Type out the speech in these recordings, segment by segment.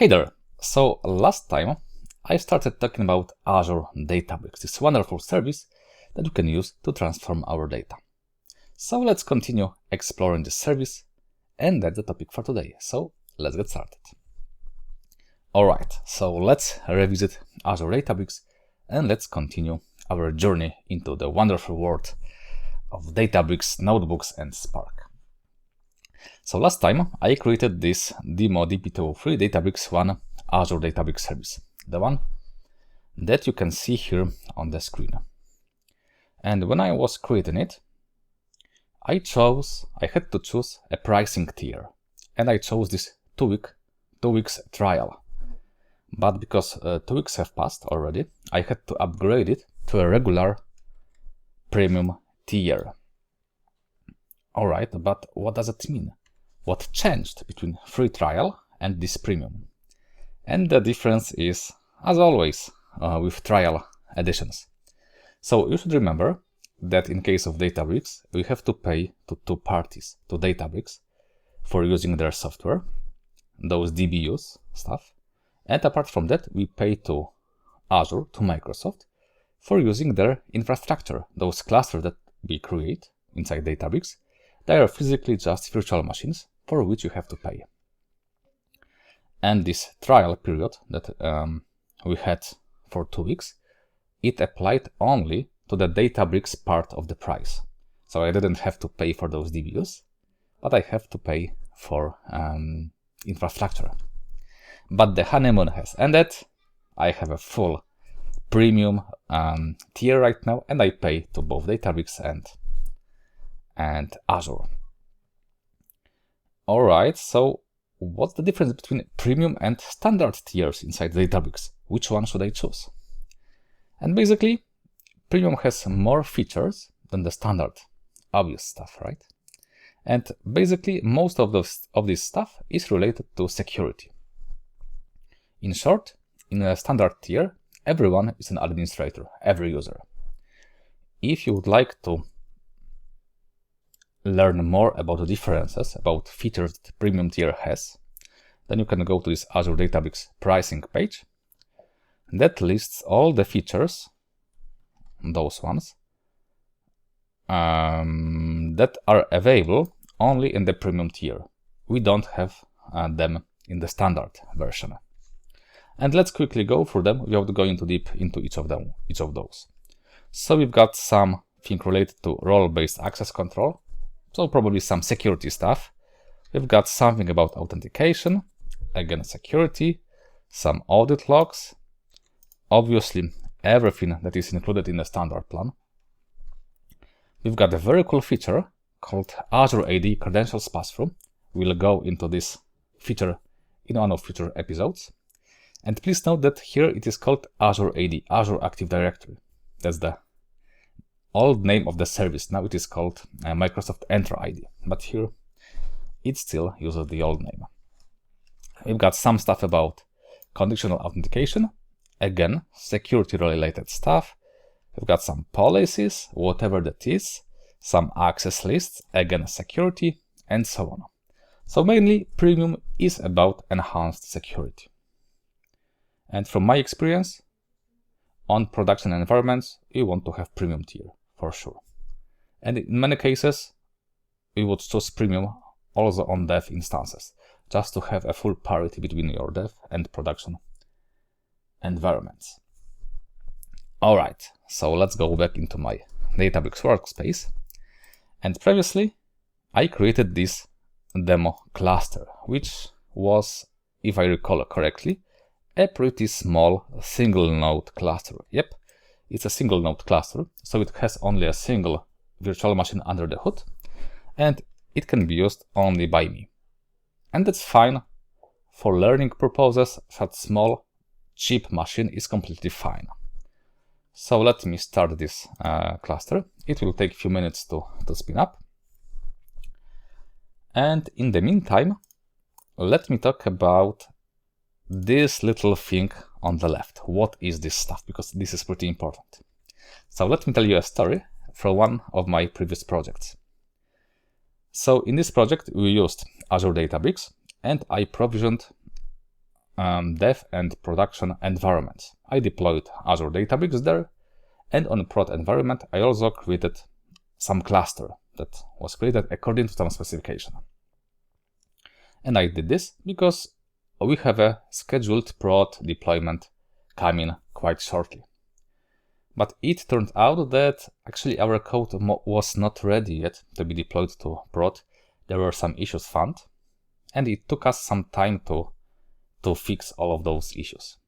Hey there! So last time I started talking about Azure Databricks, this wonderful service that we can use to transform our data. So let's continue exploring this service, and that's the topic for today. So let's get started. Alright, so let's revisit Azure Databricks and let's continue our journey into the wonderful world of Databricks, notebooks and Spark. So last time I created this demo Dbutils Databricks 1 Azure Databricks service, the one that you can see here on the screen. And when I was creating it, I had to choose a pricing tier, and I chose this 2 weeks trial. But because 2 weeks have passed already, I had to upgrade it to a regular premium tier. Alright, but what does it mean? What changed between free trial and this premium? And the difference is, as always, with trial editions. So you should remember that in case of Databricks, we have to pay to 2 parties, to Databricks, for using their software, those Dbutils stuff. And apart from that, we pay to Azure, to Microsoft, for using their infrastructure, those clusters that we create inside Databricks. They are physically just virtual machines for which you have to pay. And this trial period that we had for 2 weeks, it applied only to the Databricks part of the price. So I didn't have to pay for those Dbutils, but I have to pay for infrastructure. But the honeymoon has ended. I have a full premium tier right now, and I pay to both Databricks and Azure. Alright, so what's the difference between premium and standard tiers inside Databricks? Which one should I choose? And basically, premium has more features than the standard. Obvious stuff, right? And basically, most of this stuff is related to security. In short, in a standard tier, everyone is an administrator, every user. If you would like to learn more about the differences, about features that the premium tier has, then you can go to this Azure Databricks pricing page. That lists all the features, those ones, that are available only in the premium tier. We don't have them in the standard version. And let's quickly go through them without going too deep into each of those. So we've got something related to role-based access control, so probably some security stuff. We've got something about authentication, again security, some audit logs, obviously everything that is included in the standard plan. We've got a very cool feature called Azure AD Credentials Pass-Through. We'll go into this feature in one of future episodes. And please note that here it is called Azure AD, Azure Active Directory. That's the old name of the service. Now it is called Microsoft Entra ID, but here it still uses the old name. We've got some stuff about conditional authentication, again, security related stuff. We've got some policies, whatever that is, some access lists, again, security, and so on. So mainly premium is about enhanced security. And from my experience, on production environments, you want to have premium tier, for sure. And in many cases, we would choose premium also on dev instances, just to have a full parity between your dev and production environments. Alright, so let's go back into my Databricks workspace. And previously, I created this demo cluster, which was, if I recall correctly, a pretty small single node cluster. Yep, it's a single node cluster, so it has only a single virtual machine under the hood, and it can be used only by me. And that's fine. For learning purposes, such small, cheap machine is completely fine. So let me start this cluster. It will take a few minutes to spin up. And in the meantime, let me talk about this little thing on the left. What is this stuff? Because this is pretty important. So let me tell you a story from one of my previous projects. So in this project, we used Azure Databricks, and I provisioned dev and production environments. I deployed Azure Databricks there, and on prod environment, I also created some cluster that was created according to some specification. And I did this because we have a scheduled prod deployment coming quite shortly. But it turned out that actually our code was not ready yet to be deployed to prod. There were some issues found, and it took us some time to fix all of those issues.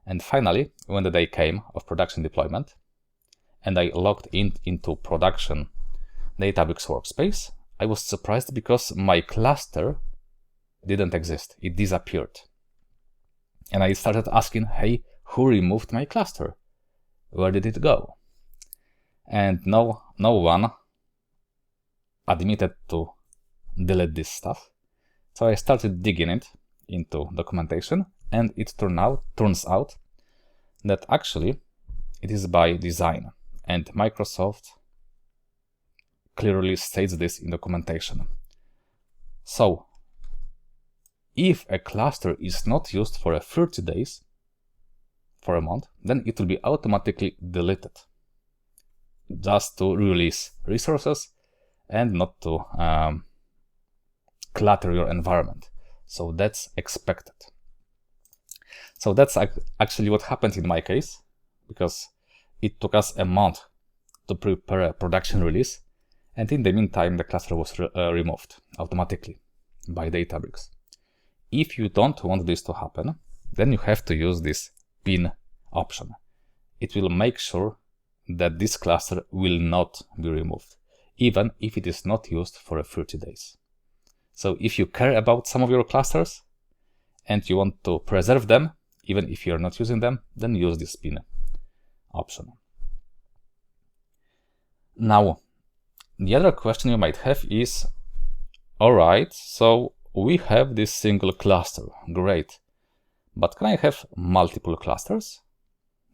And finally, when the day came of production deployment, and I logged into production Databricks Workspace, I was surprised because my cluster didn't exist. It disappeared. And I started asking, hey, who removed my cluster? Where did it go? And no one admitted to delete this stuff. So I started digging it into documentation, and it turns out that actually it is by design, and Microsoft clearly states this in documentation. So if a cluster is not used for 30 days, for a month, then it will be automatically deleted, just to release resources and not to clutter your environment. So that's expected. So that's actually what happened in my case, because it took us a month to prepare a production release, and in the meantime the cluster was removed automatically by Databricks. If you don't want this to happen, then you have to use this pin option. It will make sure that this cluster will not be removed, even if it is not used for 30 days. So if you care about some of your clusters and you want to preserve them, even if you're not using them, then use this pin option. Now, the other question you might have is, all right, so we have this single cluster, great, but can I have multiple clusters?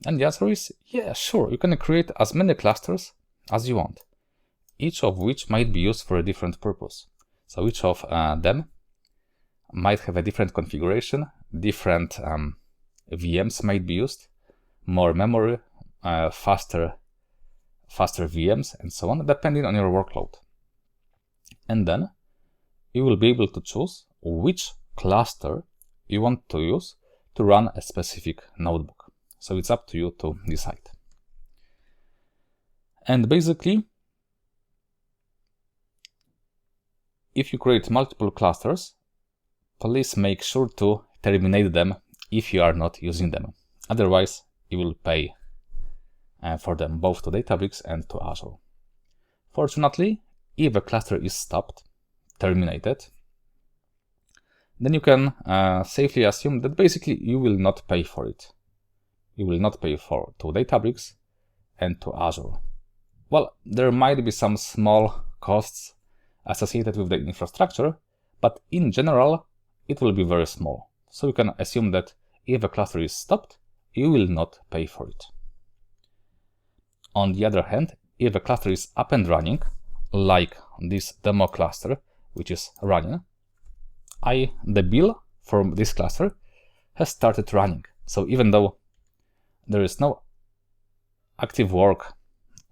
And the answer is, yeah, sure, you can create as many clusters as you want, each of which might be used for a different purpose. So each of them might have a different configuration, different VMs might be used, more memory, faster VMs, and so on, depending on your workload. And then you will be able to choose which cluster you want to use to run a specific notebook. So it's up to you to decide. And basically, if you create multiple clusters, please make sure to terminate them if you are not using them. Otherwise, you will pay for them both to Databricks and to Azure. Fortunately, if a cluster is stopped, terminated, then you can safely assume that basically you will not pay for it. You will not pay to Databricks and to Azure. Well, there might be some small costs associated with the infrastructure, but in general, it will be very small. So you can assume that if a cluster is stopped, you will not pay for it. On the other hand, if a cluster is up and running, like this demo cluster, which is running, the bill for this cluster has started running. So even though there is no active work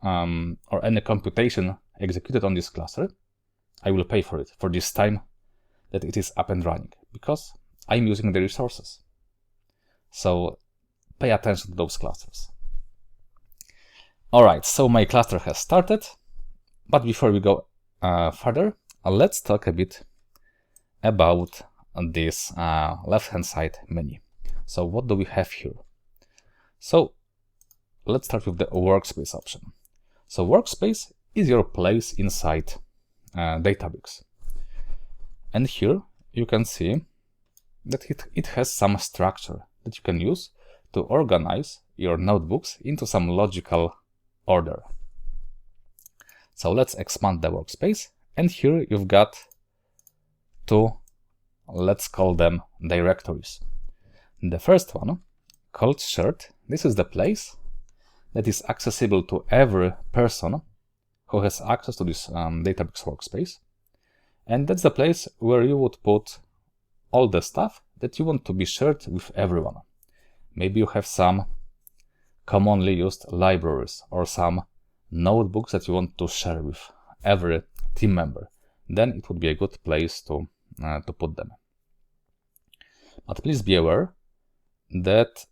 or any computation executed on this cluster, I will pay for it for this time that it is up and running, because I'm using the resources. So pay attention to those clusters. Alright, so my cluster has started, but before we go further, let's talk a bit about this left-hand side menu. So what do we have here? So let's start with the Workspace option. So Workspace is your place inside Databricks. And here you can see that it has some structure that you can use to organize your notebooks into some logical order. So let's expand the Workspace, and here you've got two, let's call them directories. The first one, called Shared, this is the place that is accessible to every person who has access to this Databricks Workspace. And that's the place where you would put all the stuff that you want to be shared with everyone. Maybe you have some commonly used libraries or some notebooks that you want to share with every team member. Then it would be a good place to put them. But please be aware that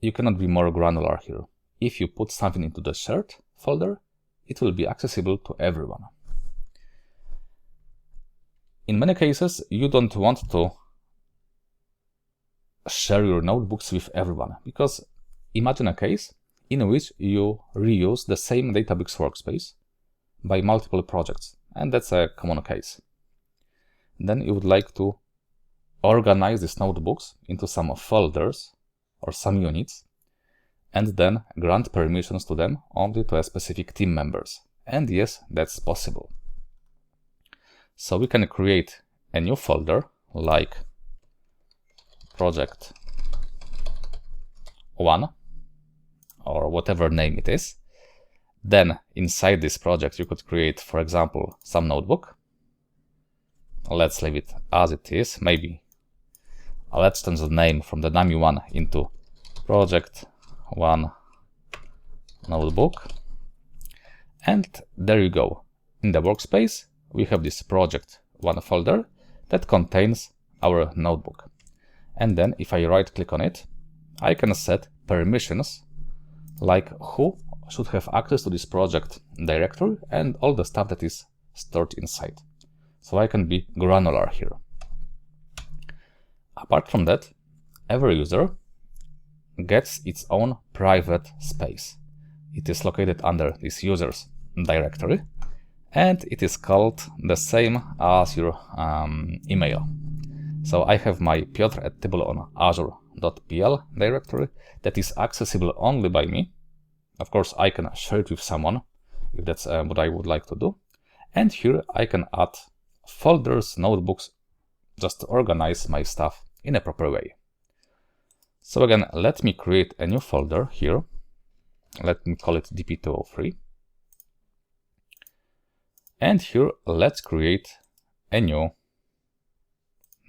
you cannot be more granular here. If you put something into the shared folder, it will be accessible to everyone. In many cases, you don't want to share your notebooks with everyone, because imagine a case in which you reuse the same Databricks workspace by multiple projects, and that's a common case. Then you would like to organize these notebooks into some folders or some units, and then grant permissions to them only to a specific team members. And yes, that's possible. So we can create a new folder like project 1 or whatever name it is. Then inside this project you could create, for example, some notebook. Let's leave it as it is. Maybe let's change the name from the dummy1 into project 1 notebook. And there you go. In the workspace, we have this project 1 folder that contains our notebook. And then if I right click on it, I can set permissions like who should have access to this project directory and all the stuff that is stored inside. So I can be granular here. Apart from that, every user gets its own private space. It is located under this user's directory, and it is called the same as your email. So I have my Piotr@Tybul on Azure.pl directory that is accessible only by me. Of course, I can share it with someone if that's what I would like to do. And here I can add folders, notebooks, just to organize my stuff in a proper way. So again, let me create a new folder here. Let me call it DP203. And here, let's create a new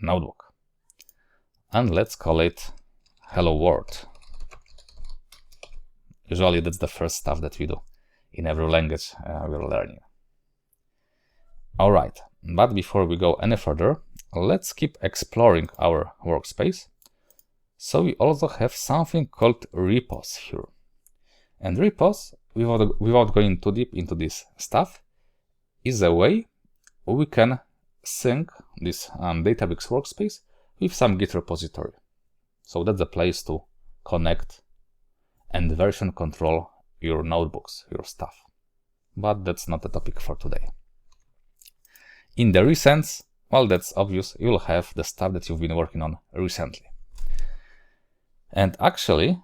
notebook. And let's call it Hello World. Usually that's the first stuff that we do in every language we're learning. All right, but before we go any further, let's keep exploring our workspace. So we also have something called repos here. And repos, without going too deep into this stuff, is a way we can sync this Databricks workspace with some Git repository. So that's the place to connect and version control your notebooks, your stuff. But that's not the topic for today. In the recents, well, that's obvious, you'll have the stuff that you've been working on recently. And actually,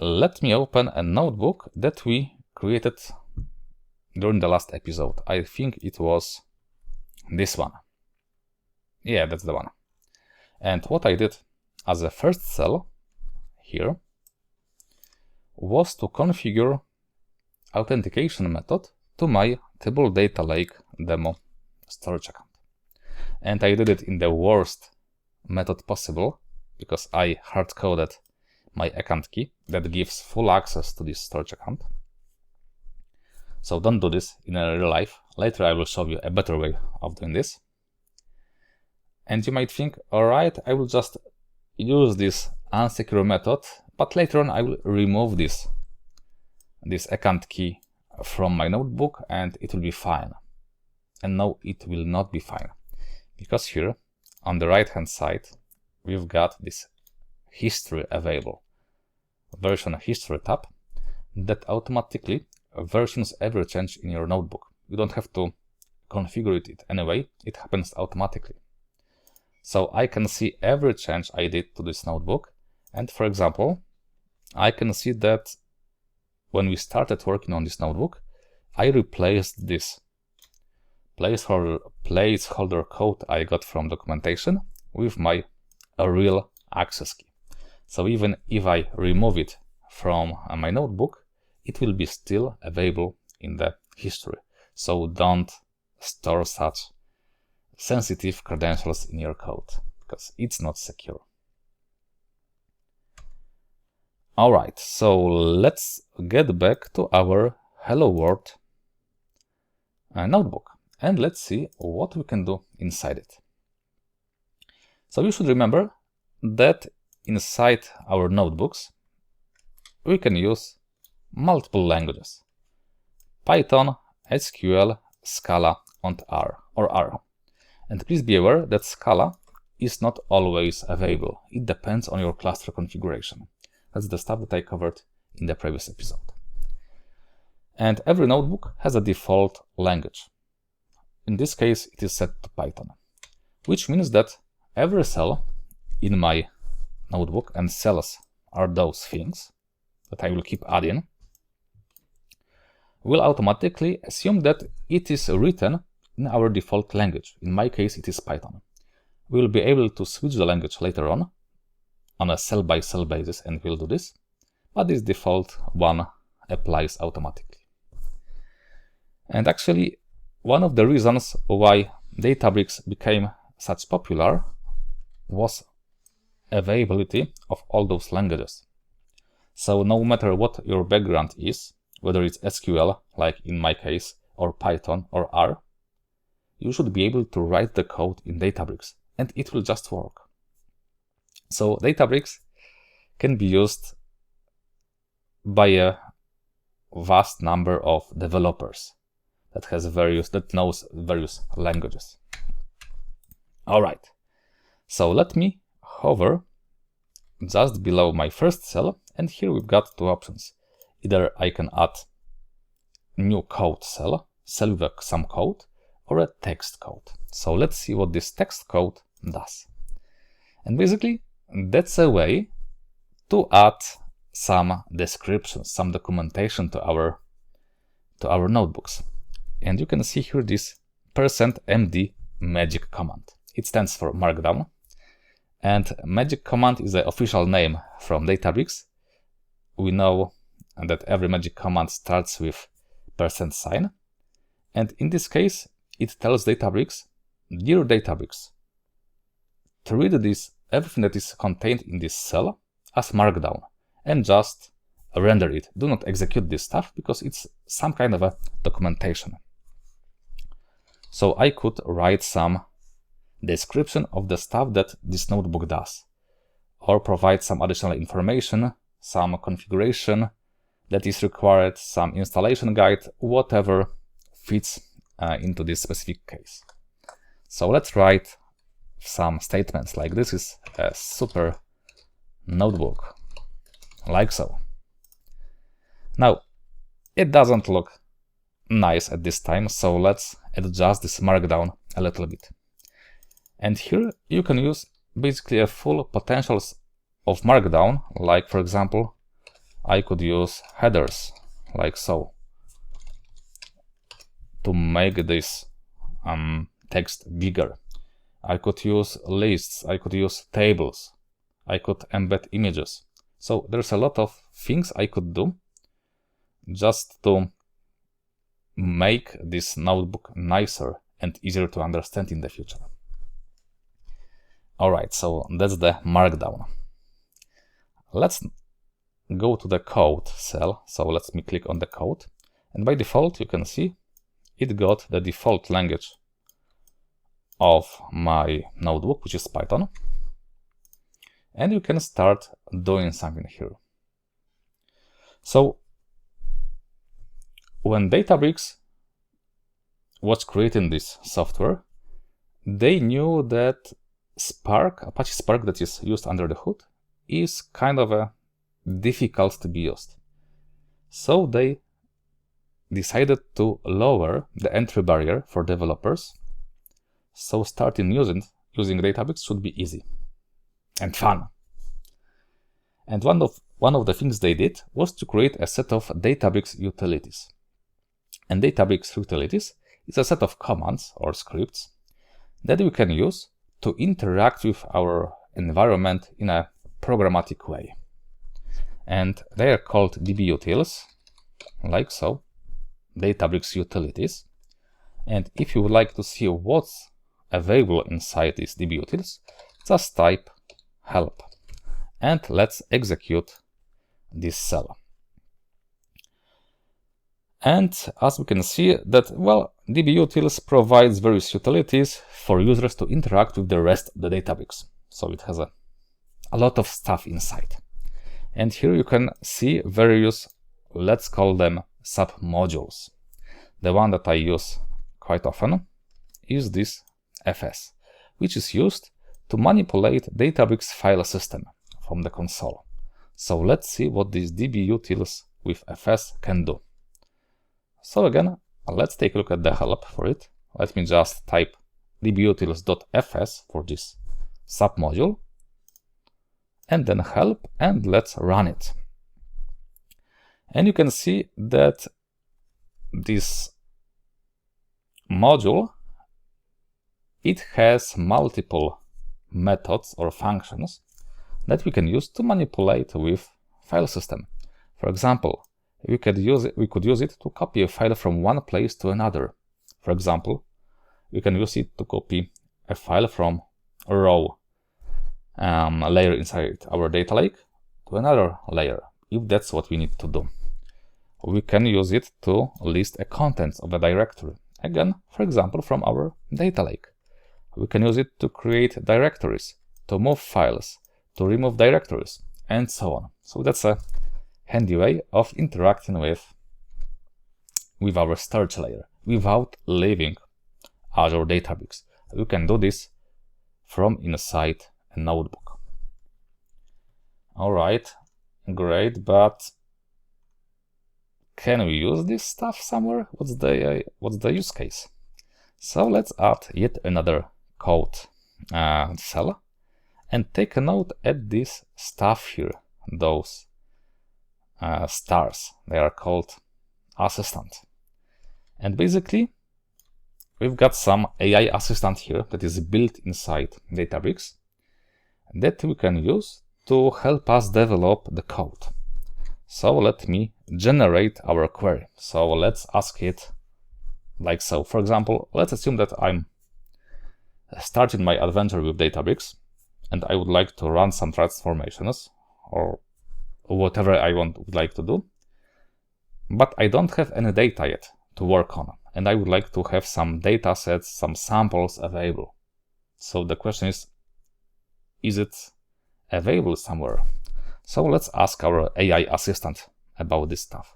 let me open a notebook that we created during the last episode. I think it was this one. Yeah, that's the one. And what I did as a first cell here was to configure authentication method to my Tybul Data Lake demo storage account. And I did it in the worst method possible because I hard-coded my account key that gives full access to this storage account. So don't do this in real life. Later I will show you a better way of doing this. And you might think, all right, I will just use this unsecure method, but later on I will remove this account key from my notebook and it will be fine. And no, it will not be fine. Because here on the right hand side, we've got this history available, version history tab that automatically versions every change in your notebook. You don't have to configure it anyway, it happens automatically. So I can see every change I did to this notebook. And for example, I can see that when we started working on this notebook, I replaced this placeholder code I got from documentation with my real access key. So even if I remove it from my notebook, it will be still available in the history. So don't store such sensitive credentials in your code, because it's not secure. Alright, so let's get back to our Hello World notebook and let's see what we can do inside it. So you should remember that inside our notebooks we can use multiple languages: Python, SQL, Scala, and R. And please be aware that Scala is not always available. It depends on your cluster configuration. That's the stuff that I covered in the previous episode. And every notebook has a default language. In this case, it is set to Python, which means that every cell in my notebook, and cells are those things that I will keep adding, will automatically assume that it is written in our default language. In my case, it is Python. We will be able to switch the language later on a cell-by-cell basis, and we'll do this, but this default one applies automatically. And actually, one of the reasons why Databricks became such popular was availability of all those languages. So no matter what your background is, whether it's SQL, like in my case, or Python or R, you should be able to write the code in Databricks and it will just work. So Databricks can be used by a vast number of developers that knows various languages. All right, so let me hover just below my first cell, and here we've got two options. Either I can add new code cell with some code, or a text code. So let's see what this text code does. And basically, that's a way to add some descriptions, some documentation to our notebooks. And you can see here this %md magic command. It stands for Markdown. And magic command is the official name from Databricks. We know that every magic command starts with %sign. And in this case, it tells Databricks, dear Databricks, treat everything that is contained in this cell as Markdown and just render it. Do not execute this stuff because it's some kind of a documentation. So I could write some description of the stuff that this notebook does, or provide some additional information, some configuration that is required, some installation guide, whatever fits into this specific case. So let's write some statements like this is a super notebook, like so. Now, it doesn't look nice at this time, so let's adjust this Markdown a little bit. And here you can use basically a full potentials of Markdown, like for example, I could use headers like so to make this text bigger. I could use lists, I could use tables, I could embed images. So there's a lot of things I could do just to make this notebook nicer and easier to understand in the future. Alright, so that's the Markdown. Let's go to the code cell. So let me click on the code. And by default, you can see it got the default language of my notebook, which is Python. And you can start doing something here. So when Databricks was creating this software, they knew that Apache Spark that is used under the hood is kind of difficult to be used. So they decided to lower the entry barrier for developers. So starting using Databricks should be easy and fun. And one of the things they did was to create a set of Databricks utilities. And Databricks utilities is a set of commands or scripts that we can use to interact with our environment in a programmatic way. And they are called Dbutils, like so, Databricks utilities. And if you would like to see what's available inside these Dbutils, just type help and let's execute this cell. And as we can see that, well, Dbutils provides various utilities for users to interact with the rest of the Databricks. So it has a lot of stuff inside. And here you can see various, let's call them sub-modules. The one that I use quite often is this fs, which is used to manipulate Databricks file system from the console. So let's see what this Dbutils with fs can do. So again, let's take a look at the help for it. Let me just type dbutils.fs for this submodule and then help, and let's run it. And you can see that this module, it has multiple methods or functions that we can use to manipulate with file system. For example, we could use it to copy a file from one place to another. For example, we can use it to copy a file from a row layer inside our data lake to another layer, if that's what we need to do. We can use it to list the contents of a directory. Again, for example, from our data lake. We can use it to create directories, to move files, to remove directories, and so on. So that's a handy way of interacting with our storage layer without leaving Azure Databricks. You can do this from inside a notebook. All right, great, but can we use this stuff somewhere? What's the use case? So let's add yet another code cell and take a note at this stuff here, those stars. They are called assistant. And basically, we've got some AI assistant here that is built inside Databricks that we can use to help us develop the code. So let me generate our query. So let's ask it like so. For example, let's assume that I'm starting my adventure with Databricks and I would like to run some transformations or whatever I would like to do, but I don't have any data yet to work on, and I would like to have some data sets, some samples available. So the question is it available somewhere? So let's ask our AI assistant about this stuff.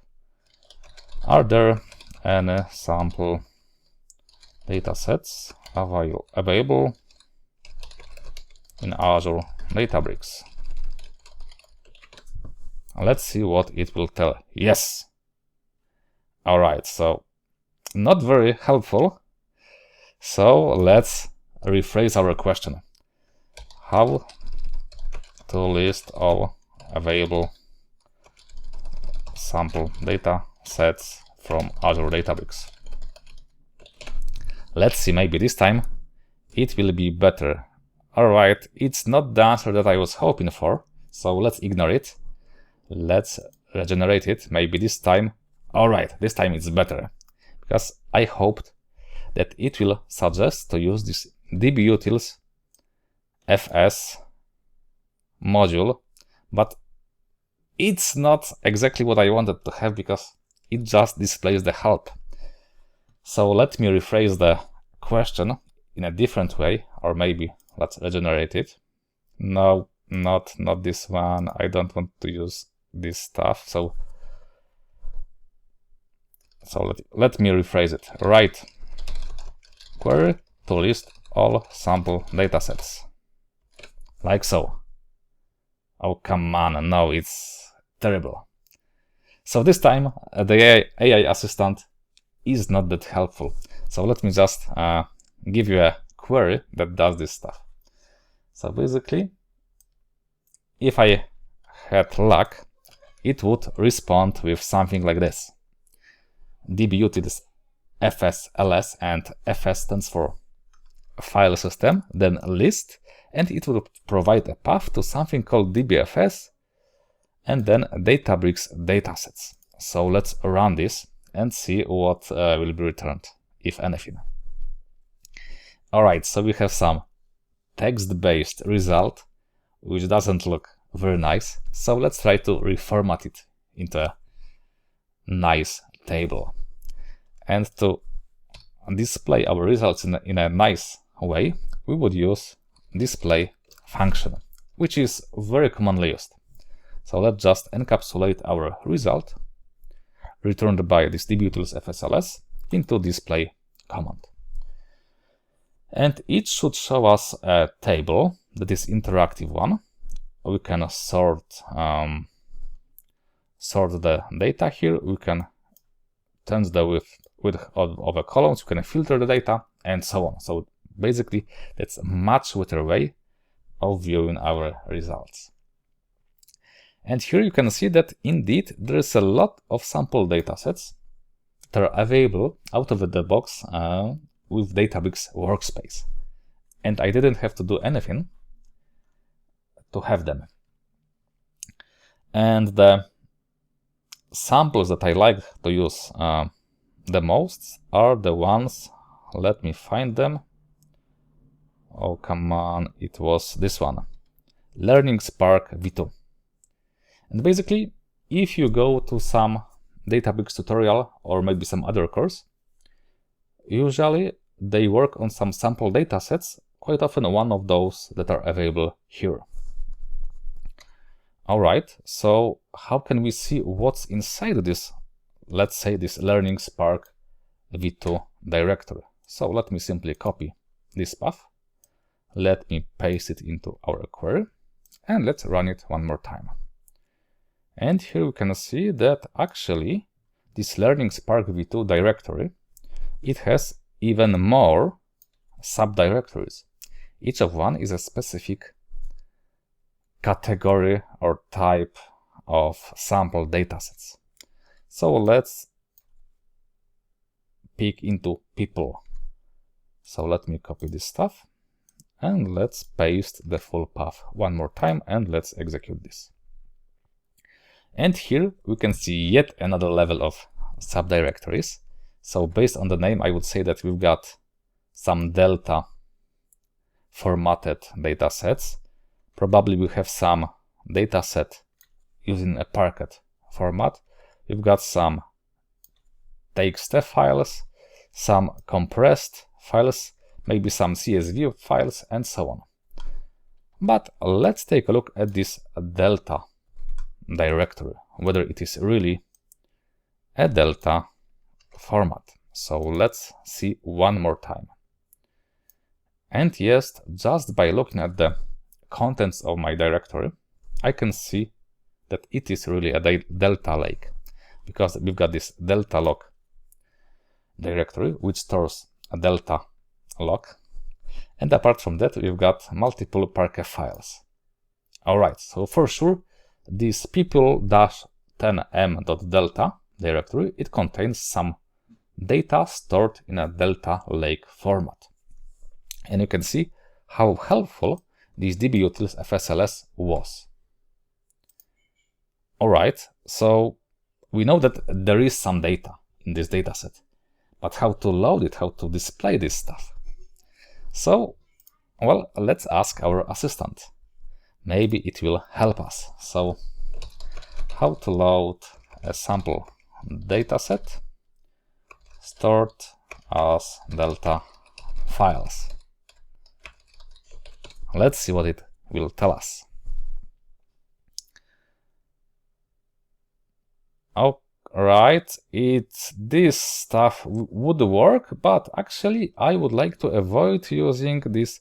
Are there any sample data sets available in Azure Databricks? Let's see what it will tell. Yes. All right, so not very helpful. So let's rephrase our question. How to list all available sample data sets from Azure Databricks? Let's see, maybe this time it will be better. All right, it's not the answer that I was hoping for, so let's ignore it. Let's regenerate it. Maybe this time. All right, this time it's better, because I hoped that it will suggest to use this Dbutils fs module, but it's not exactly what I wanted to have, because it just displays the help. So let me rephrase the question in a different way, or maybe let's regenerate it. No, not this one. I don't want to use this stuff. So let me rephrase it. Write query to list all sample datasets. Like so. Oh, come on, no, it's terrible. So this time the AI assistant is not that helpful. So let me just give you a query that does this stuff. So basically, if I had luck, it would respond with something like this. Dbutils fs-ls, and fs stands for file system, then list, and it will provide a path to something called dbfs, and then Databricks datasets. So let's run this and see what will be returned, if anything. All right, so we have some text-based result, which doesn't look very nice. So let's try to reformat it into a nice table. And to display our results in a nice way, we would use display function, which is very commonly used. So let's just encapsulate our result returned by this Dbutils FSLS into display command. And it should show us a table that is interactive one. We can sort the data here. We can change the width of the columns. We can filter the data and so on. So basically, that's a much better way of viewing our results. And here you can see that indeed there is a lot of sample datasets that are available out of the box with Databricks Workspace. And I didn't have to do anything to have them. And the samples that I like to use the most are the ones, let me find them. Oh, come on, it was this one, Learning Spark V2. And basically, if you go to some Databricks tutorial or maybe some other course, usually they work on some sample datasets, quite often one of those that are available here. All right, so how can we see what's inside this, let's say this Learning Spark V2 directory? So let me simply copy this path. Let me paste it into our query and let's run it one more time. And here we can see that actually this Learning Spark V2 directory, it has even more subdirectories. Each of one is a specific category or type of sample datasets. So let's pick into people. So let me copy this stuff and let's paste the full path one more time and let's execute this. And here we can see yet another level of subdirectories. So based on the name, I would say that we've got some Delta formatted datasets. Probably we have some dataset using a Parquet format. We've got some TXT files, some compressed files, maybe some CSV files, and so on. But let's take a look at this Delta directory, whether it is really a Delta format. So let's see one more time. And yes, just by looking at the contents of my directory, I can see that it is really a Delta lake, because we've got this Delta log directory, which stores a Delta log. And apart from that, we've got multiple Parquet files. All right, so for sure, this people-10m.delta directory, it contains some data stored in a Delta lake format. And you can see how helpful this Dbutils FSLS was. All right, so we know that there is some data in this dataset, but how to load it, how to display this stuff? So, well, let's ask our assistant. Maybe it will help us. So, how to load a sample dataset stored as Delta files. Let's see what it will tell us. Alright, this stuff would work, but actually I would like to avoid using these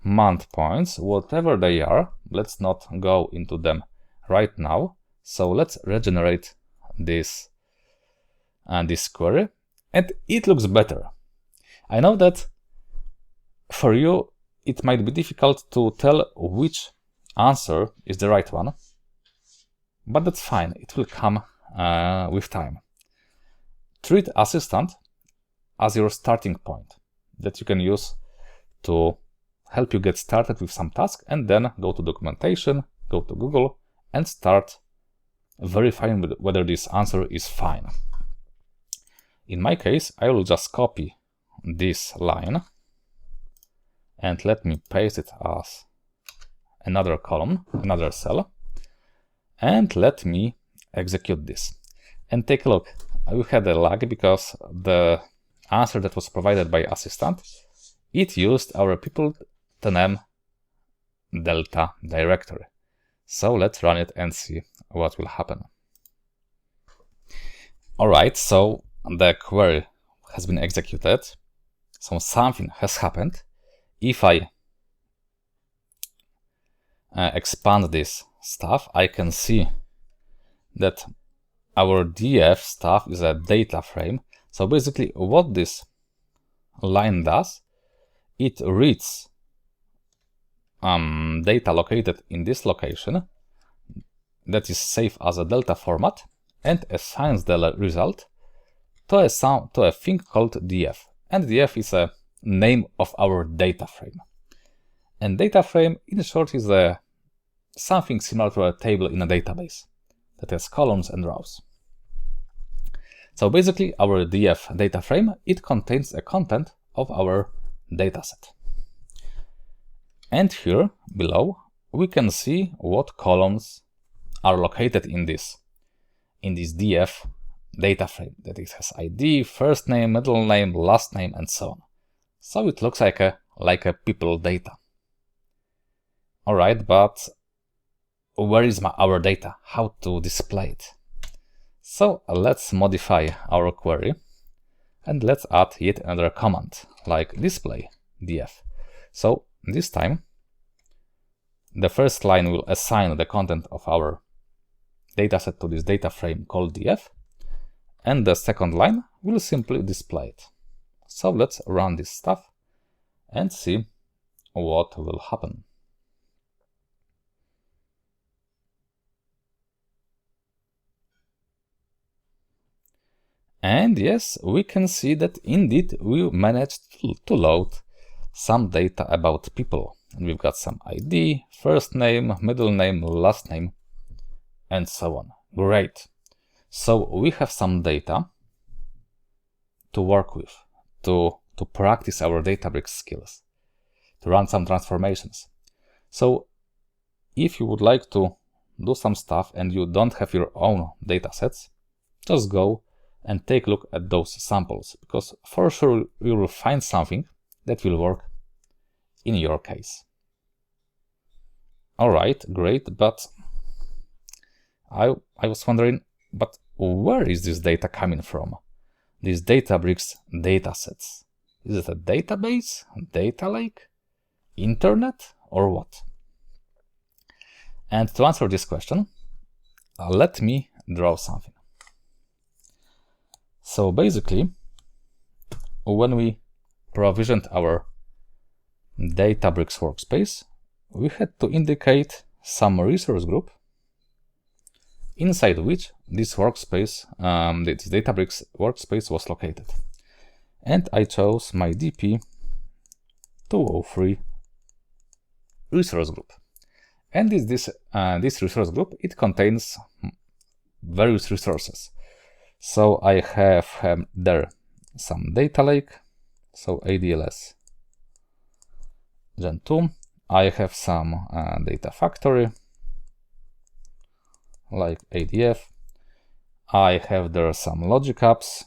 month points, whatever they are. Let's not go into them right now. So let's regenerate this query, and it looks better. I know that for you it might be difficult to tell which answer is the right one, but that's fine. It will come with time. Treat Assistant as your starting point that you can use to help you get started with some task, and then go to documentation, go to Google, and start verifying whether this answer is fine. In my case, I will just copy this line and let me paste it as another column, another cell, and let me execute this. And take a look. We had a lag because the answer that was provided by assistant, it used our people.name delta directory. So let's run it and see what will happen. Alright, so the query has been executed. So something has happened. If I expand this stuff, I can see that our df stuff is a data frame. So basically what this line does, it reads data located in this location that is saved as a delta format and assigns the result to a thing called df. And df is a name of our data frame. And data frame, in short, is something similar to a table in a database that has columns and rows. So basically, our df data frame, it contains a content of our dataset. And here below, we can see what columns are located in this df data frame. That it has ID, first name, middle name, last name, and so on. So it looks like a people data. All right, but where is our data? How to display it? So let's modify our query and let's add yet another command like display df. So this time the first line will assign the content of our dataset to this data frame called df, and the second line will simply display it. So let's run this stuff and see what will happen. And yes, we can see that indeed we managed to load some data about people. And we've got some ID, first name, middle name, last name, and so on. Great. So we have some data to work with, to practice our Databricks skills, to run some transformations. So if you would like to do some stuff and you don't have your own datasets, just go and take a look at those samples, because for sure you will find something that will work in your case. All right, great, but I was wondering, but where is this data coming from? These Databricks datasets. Is it a database, data lake, internet, or what? And to answer this question, let me draw something. So basically, when we provisioned our Databricks workspace, we had to indicate some resource group inside which this workspace, this Databricks workspace was located. And I chose my DP 203 resource group. And this resource group, it contains various resources. So I have there some data lake, so ADLS Gen 2. I have some data factory, like ADF. I have there some logic apps.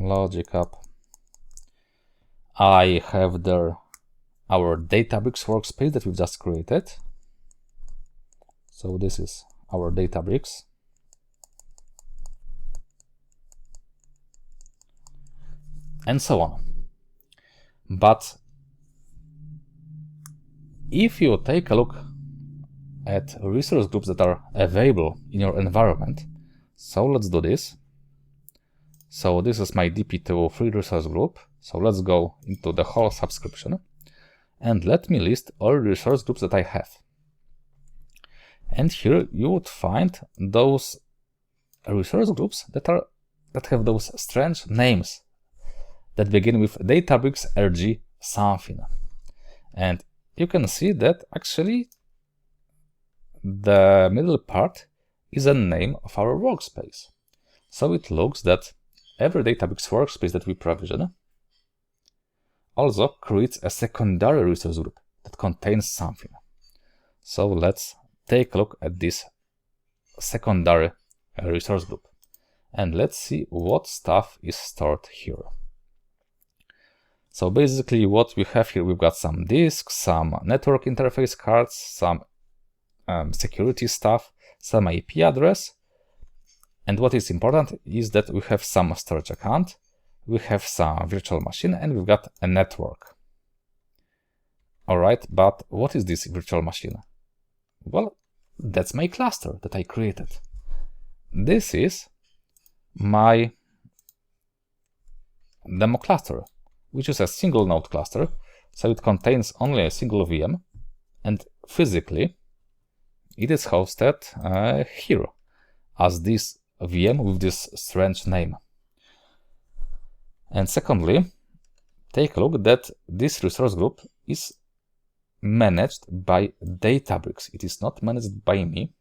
Logic app. I have there our Databricks workspace that we've just created. So this is our Databricks. And so on. But if you take a look at resource groups that are available in your environment, so let's do this. So this is my DP203 resource group. So let's go into the whole subscription and let me list all resource groups that I have. And here you would find those resource groups that have those strange names that begin with Databricks RG something. And you can see that actually the middle part is a name of our workspace. So it looks that every Databricks workspace that we provision also creates a secondary resource group that contains something. So let's take a look at this secondary resource group. And let's see what stuff is stored here. So basically what we have here, we've got some disks, some network interface cards, some security stuff, some IP address. And what is important is that we have some storage account, we have some virtual machine, and we've got a network. All right, but what is this virtual machine? Well, that's my cluster that I created. This is my demo cluster, which is a single node cluster, so it contains only a single VM, and physically it is hosted here as this VM with this strange name. And secondly, take a look that this resource group is managed by Databricks. It is not managed by me.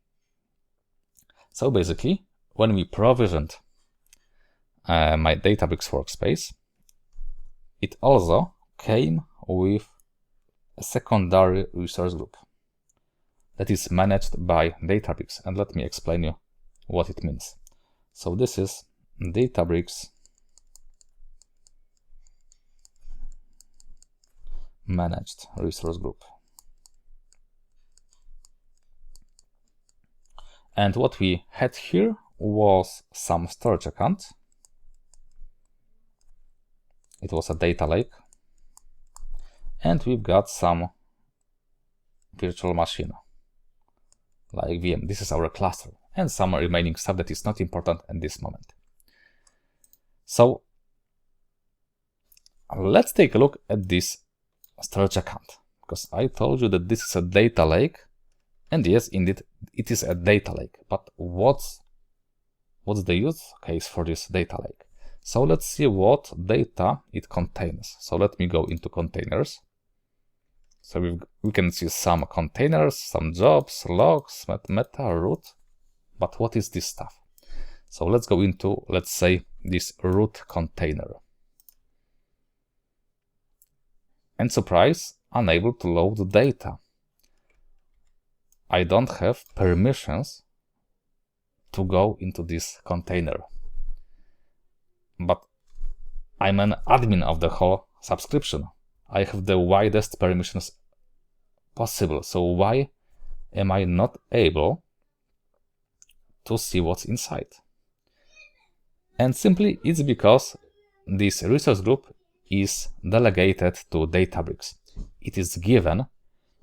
So basically, when we provisioned my Databricks workspace, it also came with a secondary resource group that is managed by Databricks. And let me explain you what it means. So this is Databricks managed resource group. And what we had here was some storage account. It was a data lake. And we've got some virtual machine, like VM. This is our cluster. And some remaining stuff that is not important at this moment. So let's take a look at this storage account, because I told you that this is a data lake, and yes, indeed, it is a data lake. But what's the use case for this data lake? So let's see what data it contains. So let me go into containers. So we can see some containers, some jobs, logs, meta, root. But what is this stuff? So let's go into, let's say, this root container. And surprise, unable to load data. I don't have permissions to go into this container. But I'm an admin of the whole subscription. I have the widest permissions possible. So why am I not able to see what's inside? And simply it's because this resource group is delegated to Databricks. It is given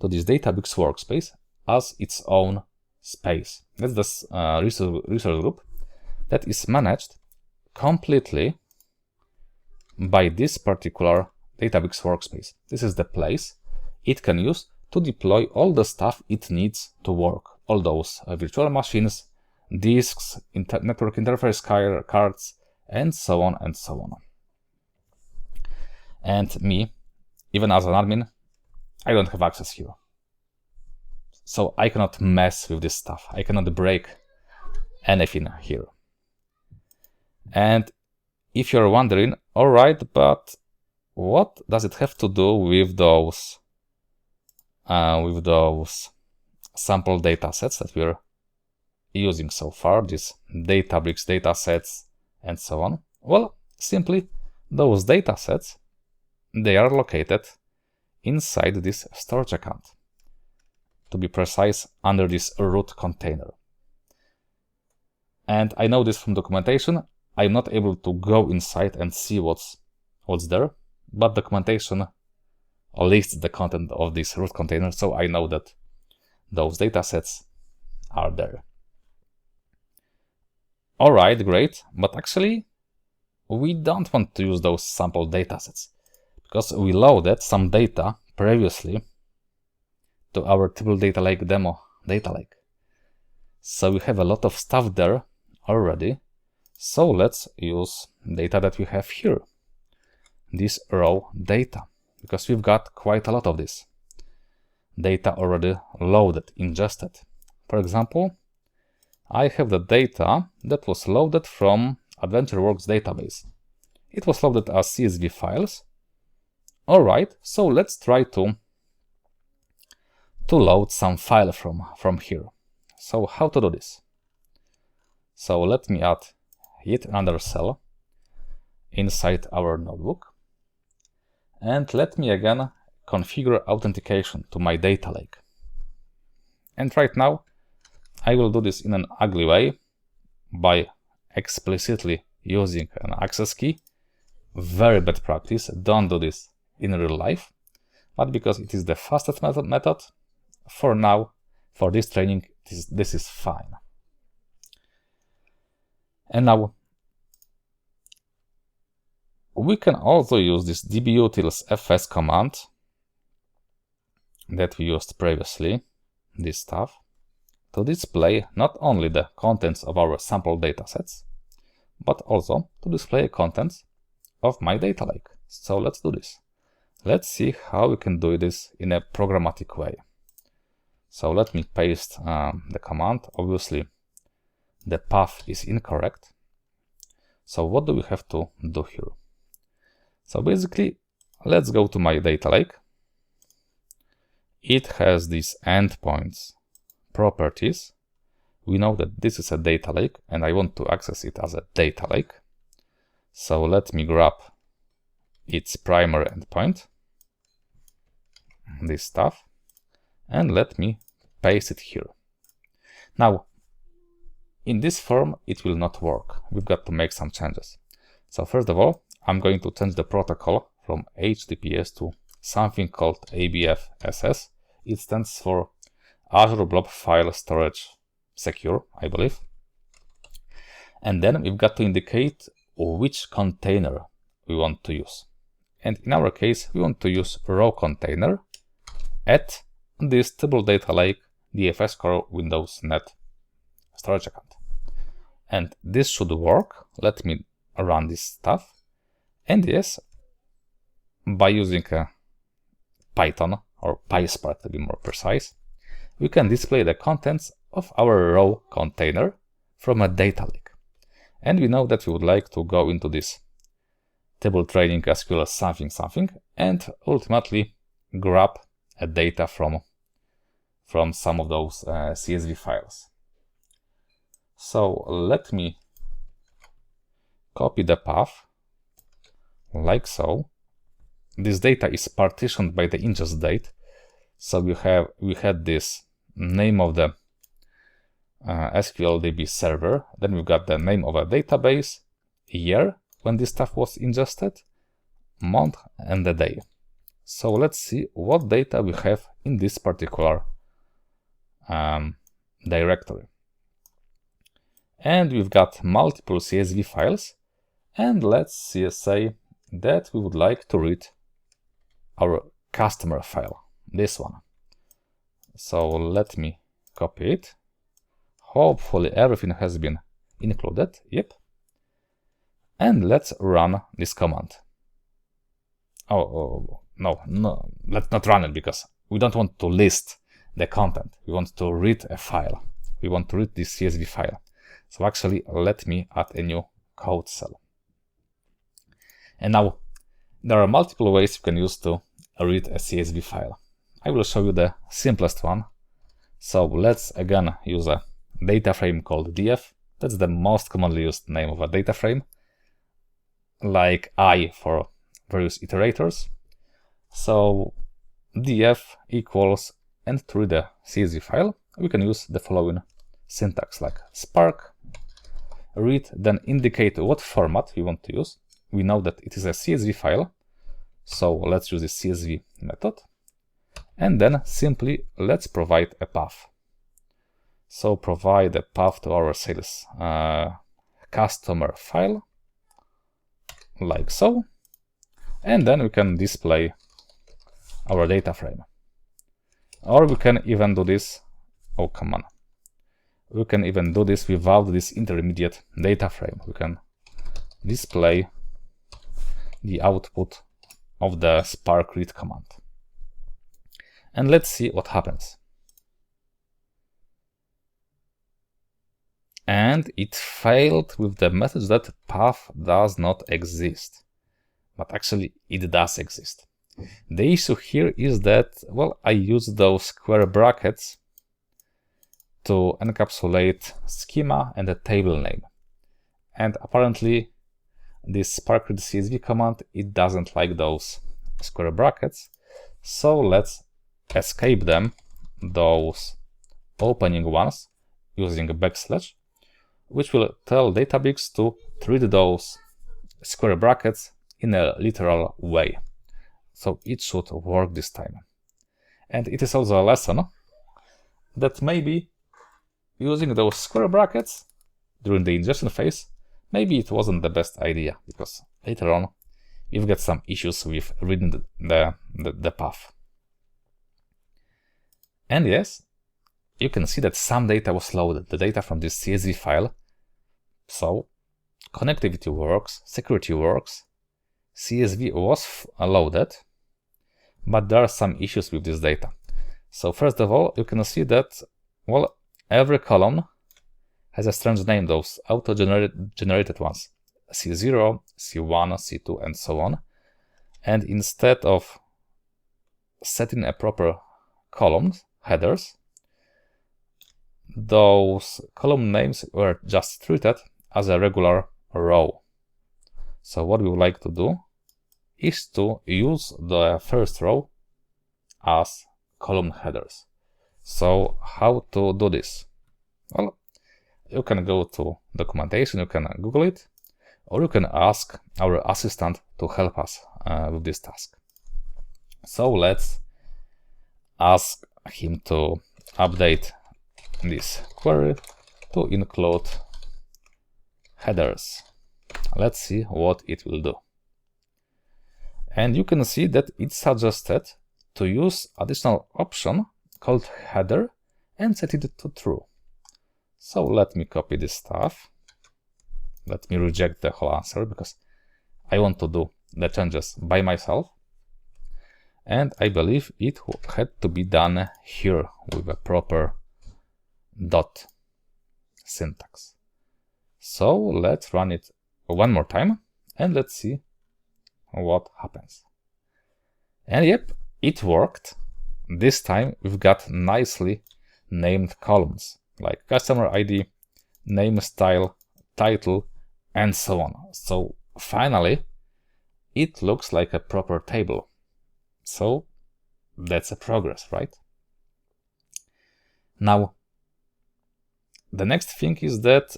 to this Databricks workspace as its own space. That's the resource group that is managed completely by this particular Databricks workspace. This is the place it can use to deploy all the stuff it needs to work. All those virtual machines, disks, network interface cards, and so on and so on. And me, even as an admin, I don't have access here. So I cannot mess with this stuff. I cannot break anything here. And if you're wondering, all right, but what does it have to do with those sample data sets that we're using so far, these Databricks datasets and so on? Well, simply those datasets, they are located inside this storage account. To be precise, under this root container. And I know this from documentation. I'm not able to go inside and see what's there, but documentation lists the content of this root container, so I know that those datasets are there. All right, great, but actually we don't want to use those sample datasets because we loaded some data previously to our typical data lake demo data lake. So we have a lot of stuff there already. So let's use data that we have here, this raw data, because we've got quite a lot of this data already loaded, ingested. For example, I have the data that was loaded from AdventureWorks database. It was loaded as CSV files. Alright, so let's try to load some file from here. So how to do this? So let me add yet another cell inside our notebook. And let me again configure authentication to my data lake. And right now, I will do this in an ugly way by explicitly using an access key. Very bad practice. Don't do this in real life. But because it is the fastest method, for now, for this training, this is fine. And now, we can also use this Dbutils fs command that we used previously, this stuff, to display not only the contents of our sample datasets, but also to display contents of my data lake. So let's do this. Let's see how we can do this in a programmatic way. So let me paste the command. Obviously, the path is incorrect. So what do we have to do here? So basically, let's go to my data lake. It has these endpoints properties. We know that this is a data lake and I want to access it as a data lake. So let me grab its primary endpoint, this stuff, and let me paste it here. Now, in this form, it will not work. We've got to make some changes. So first of all, I'm going to change the protocol from HTTPS to something called ABFSS. It stands for Azure Blob File Storage Secure, I believe. And then we've got to indicate which container we want to use. And in our case, we want to use raw container at this stable data lake DFS core Windows Net storage account. And this should work. Let me run this stuff. And yes, by using a Python or PySpark to be more precise, we can display the contents of our raw container from a data lake. And we know that we would like to go into this table training SQL something and ultimately grab a data from some of those CSV files. So let me copy the path like so. This data is partitioned by the ingest date. So we had this name of the SQLDB server. Then we've got the name of a database, year when this stuff was ingested, month, and the day. So let's see what data we have in this particular directory. And we've got multiple CSV files. And let's say that we would like to read our customer file, this one. So let me copy it. Hopefully everything has been included. Yep. And let's run this command. No, let's not run it because we don't want to list the content. We want to read a file. We want to read this CSV file. So actually, let me add a new code cell. And now, there are multiple ways you can use to read a CSV file. I will show you the simplest one. So let's again use a data frame called df. That's the most commonly used name of a data frame, like I for various iterators. So df equals, and to read a CSV file, we can use the following syntax, like spark read, then indicate what format we want to use. We know that it is a CSV file, so let's use the CSV method. And then simply let's provide a path. So provide a path to our sales customer file, like so. And then we can display our data frame. Or we can even do this, oh come on. We can even do this without this intermediate data frame. We can display the output of the spark read command. And let's see what happens. and it failed with the message that path does not exist. But actually it does exist. The issue here is that, well, I use those square brackets to encapsulate schema and a table name. And apparently this parkread CSV command, it doesn't like those square brackets. So let's escape them, those opening ones, using a backslash, which will tell Databricks to treat those square brackets in a literal way. So it should work this time. And it is also a lesson that maybe using those square brackets during the ingestion phase, maybe it wasn't the best idea, because later on you've got some issues with reading the path. And yes, you can see that some data was loaded, the data from this CSV file. So connectivity works, security works, CSV was loaded, but there are some issues with this data. So first of all, you can see that, well, every column has a strange name, those auto-generated ones, C0, C1, C2, and so on. And instead of setting a proper columns, headers, those column names were just treated as a regular row. So what we would like to do is to use the first row as column headers. So how to do this? Well, you can go to documentation, you can Google it, or you can ask our assistant to help us with this task. So let's ask him to update this query to include headers. Let's see what it will do. And you can see that it suggested to use additional option called header and set it to true. So let me copy this stuff. Let me reject the whole answer because I want to do the changes by myself. And I believe it had to be done here with a proper dot syntax. So let's run it one more time and let's see what happens. And yep, it worked. This time we've got nicely named columns like customer ID, name style, title, and so on. So finally, it looks like a proper table. So that's a progress, right? Now, the next thing is that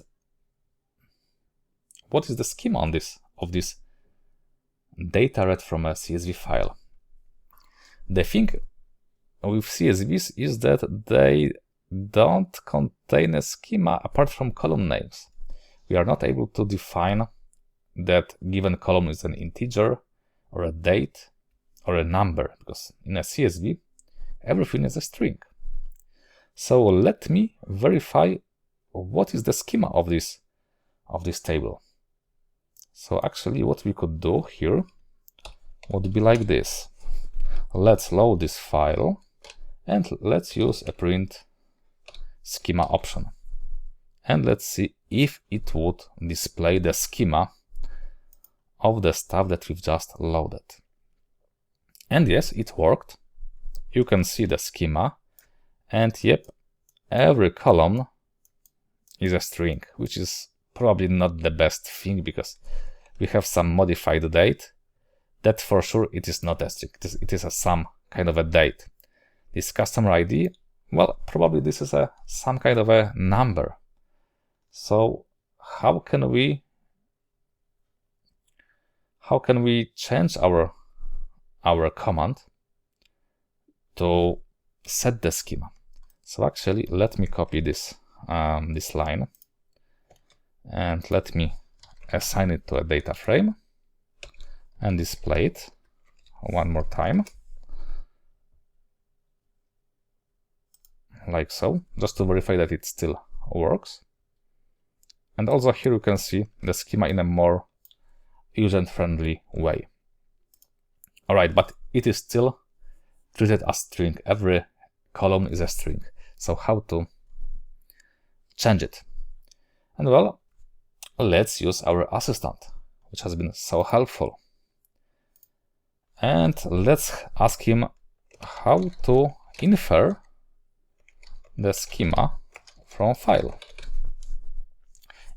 what is the schema on of this data read from a CSV file? The thing with CSVs is that they don't contain a schema apart from column names. We are not able to define that given column is an integer or a date or a number, because in a CSV everything is a string. So let me verify what is the schema of this table. So actually what we could do here would be like this. Let's load this file and let's use a print schema option. And let's see if it would display the schema of the stuff that we've just loaded. And yes, it worked. You can see the schema. And yep, every column is a string, which is probably not the best thing because we have some modified date. That for sure it is not a string. It is some kind of a date. This customer ID, well, probably this is some kind of a number. So how can we change our command to set the schema? So actually, let me copy this this line and let me assign it to a data frame and display it one more time, like so, just to verify that it still works. And also here you can see the schema in a more user-friendly way. All right, but it is still treated as string. Every column is a string. So how to change it? And well, let's use our assistant, which has been so helpful. And let's ask him how to infer the schema from file.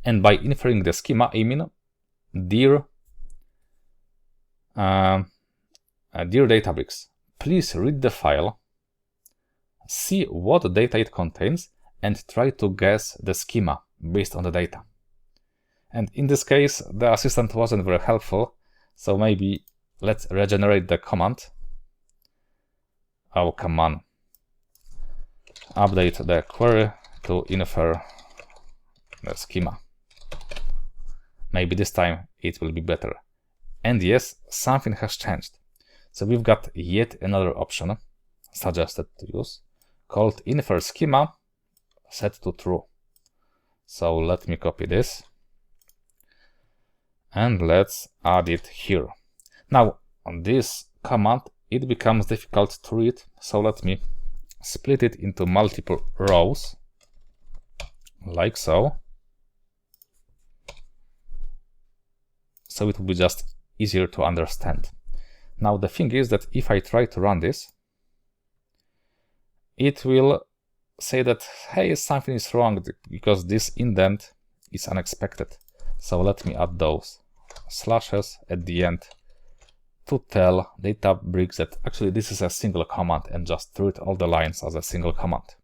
And by inferring the schema, I mean, dear Databricks, please read the file, see what data it contains, and try to guess the schema based on the data. And in this case, the assistant wasn't very helpful, so maybe let's regenerate the command. Oh, come on. Update the query to infer the schema. Maybe this time it will be better. And yes, something has changed. So we've got yet another option suggested to use called infer schema set to true. So let me copy this and let's add it here. Now on this command it becomes difficult to read, so let me split it into multiple rows like so. So it will be just easier to understand. Now the thing is that if I try to run this, it will say that, hey, something is wrong because this indent is unexpected. So let me add those slashes at the end to tell Databricks that actually this is a single command and just treat all the lines as a single command.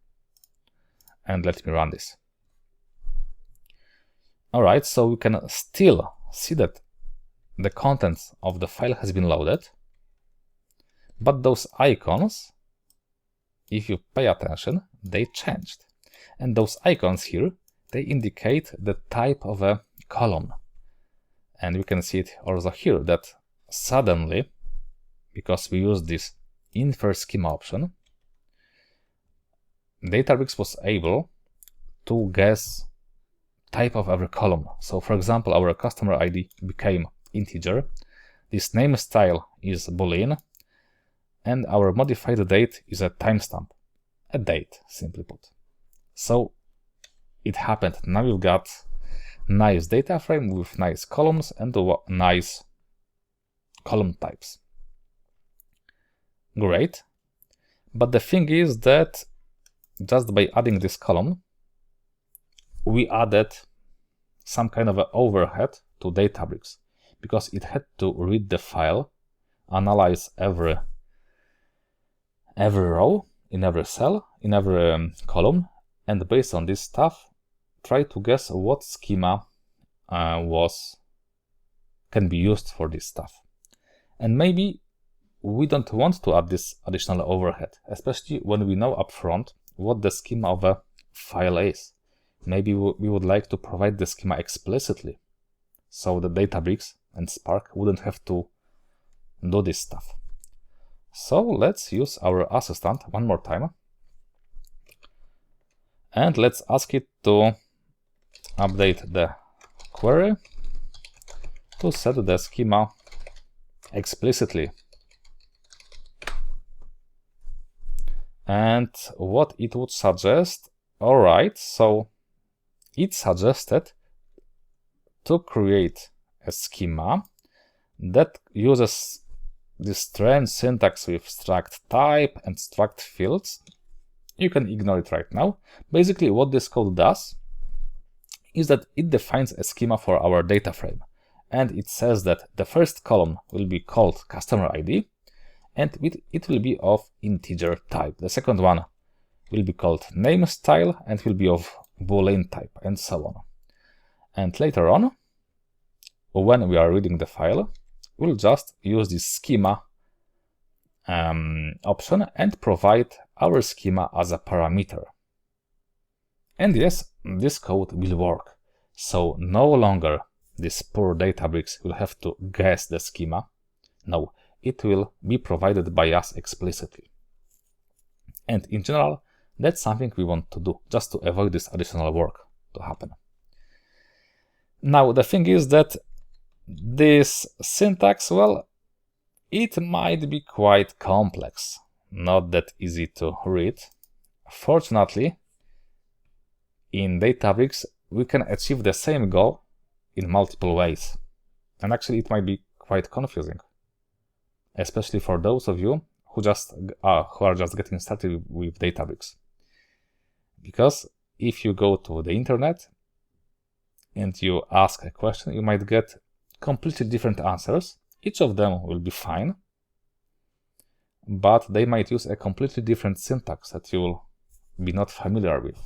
And let me run this. Alright, so we can still see that the contents of the file has been loaded, but those icons, if you pay attention, they changed. And those icons here, they indicate the type of a column. And we can see it also here that suddenly, because we use this infer schema option, Databricks was able to guess type of every column. So for example, our customer ID became integer, this name style is boolean, and our modified date is a timestamp, a date, simply put. So it happened. Now we've got nice data frame with nice columns and nice column types. Great. But the thing is that just by adding this column, we added some kind of an overhead to Databricks, because it had to read the file, analyze every row, in every cell, in every column, and based on this stuff, try to guess what schema can be used for this stuff. And maybe we don't want to add this additional overhead, especially when we know upfront what the schema of a file is. Maybe we would like to provide the schema explicitly, so the Databricks and Spark wouldn't have to do this stuff. So let's use our assistant one more time. And let's ask it to update the query to set the schema explicitly. And what it would suggest, alright, so it suggested to create a schema that uses this strange syntax with struct type and struct fields. You can ignore it right now. Basically, what this code does is that it defines a schema for our data frame. And it says that the first column will be called customer ID, and it will be of integer type. The second one will be called name style and will be of boolean type, and so on. And later on, when we are reading the file, we'll just use this schema option and provide our schema as a parameter. And yes, this code will work. So no longer this poor Databricks will have to guess the schema. No, it will be provided by us explicitly. And in general, that's something we want to do, just to avoid this additional work to happen. Now, the thing is that this syntax, well, it might be quite complex, not that easy to read. Fortunately, in Databricks, we can achieve the same goal in multiple ways. And actually it might be quite confusing, especially for those of you who are just getting started with Databricks. Because if you go to the internet and you ask a question, you might get completely different answers. Each of them will be fine, but they might use a completely different syntax that you will be not familiar with.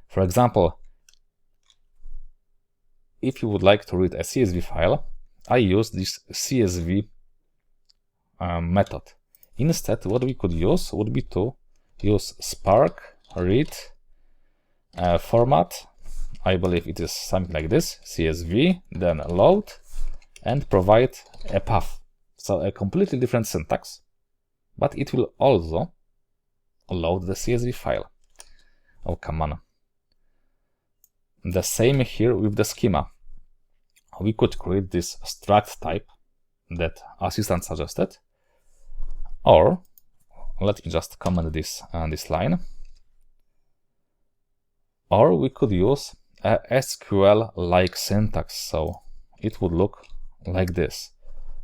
For example, if you would like to read a CSV file, I use this CSV method. Instead, what we could use would be to use Spark read format. I believe it is something like this, CSV, then load, and provide a path. So a completely different syntax, but it will also load the CSV file. Oh, come on. The same here with the schema. We could create this struct type that assistant suggested, or let me just comment this line, or we could use a SQL-like syntax, so it would look like this.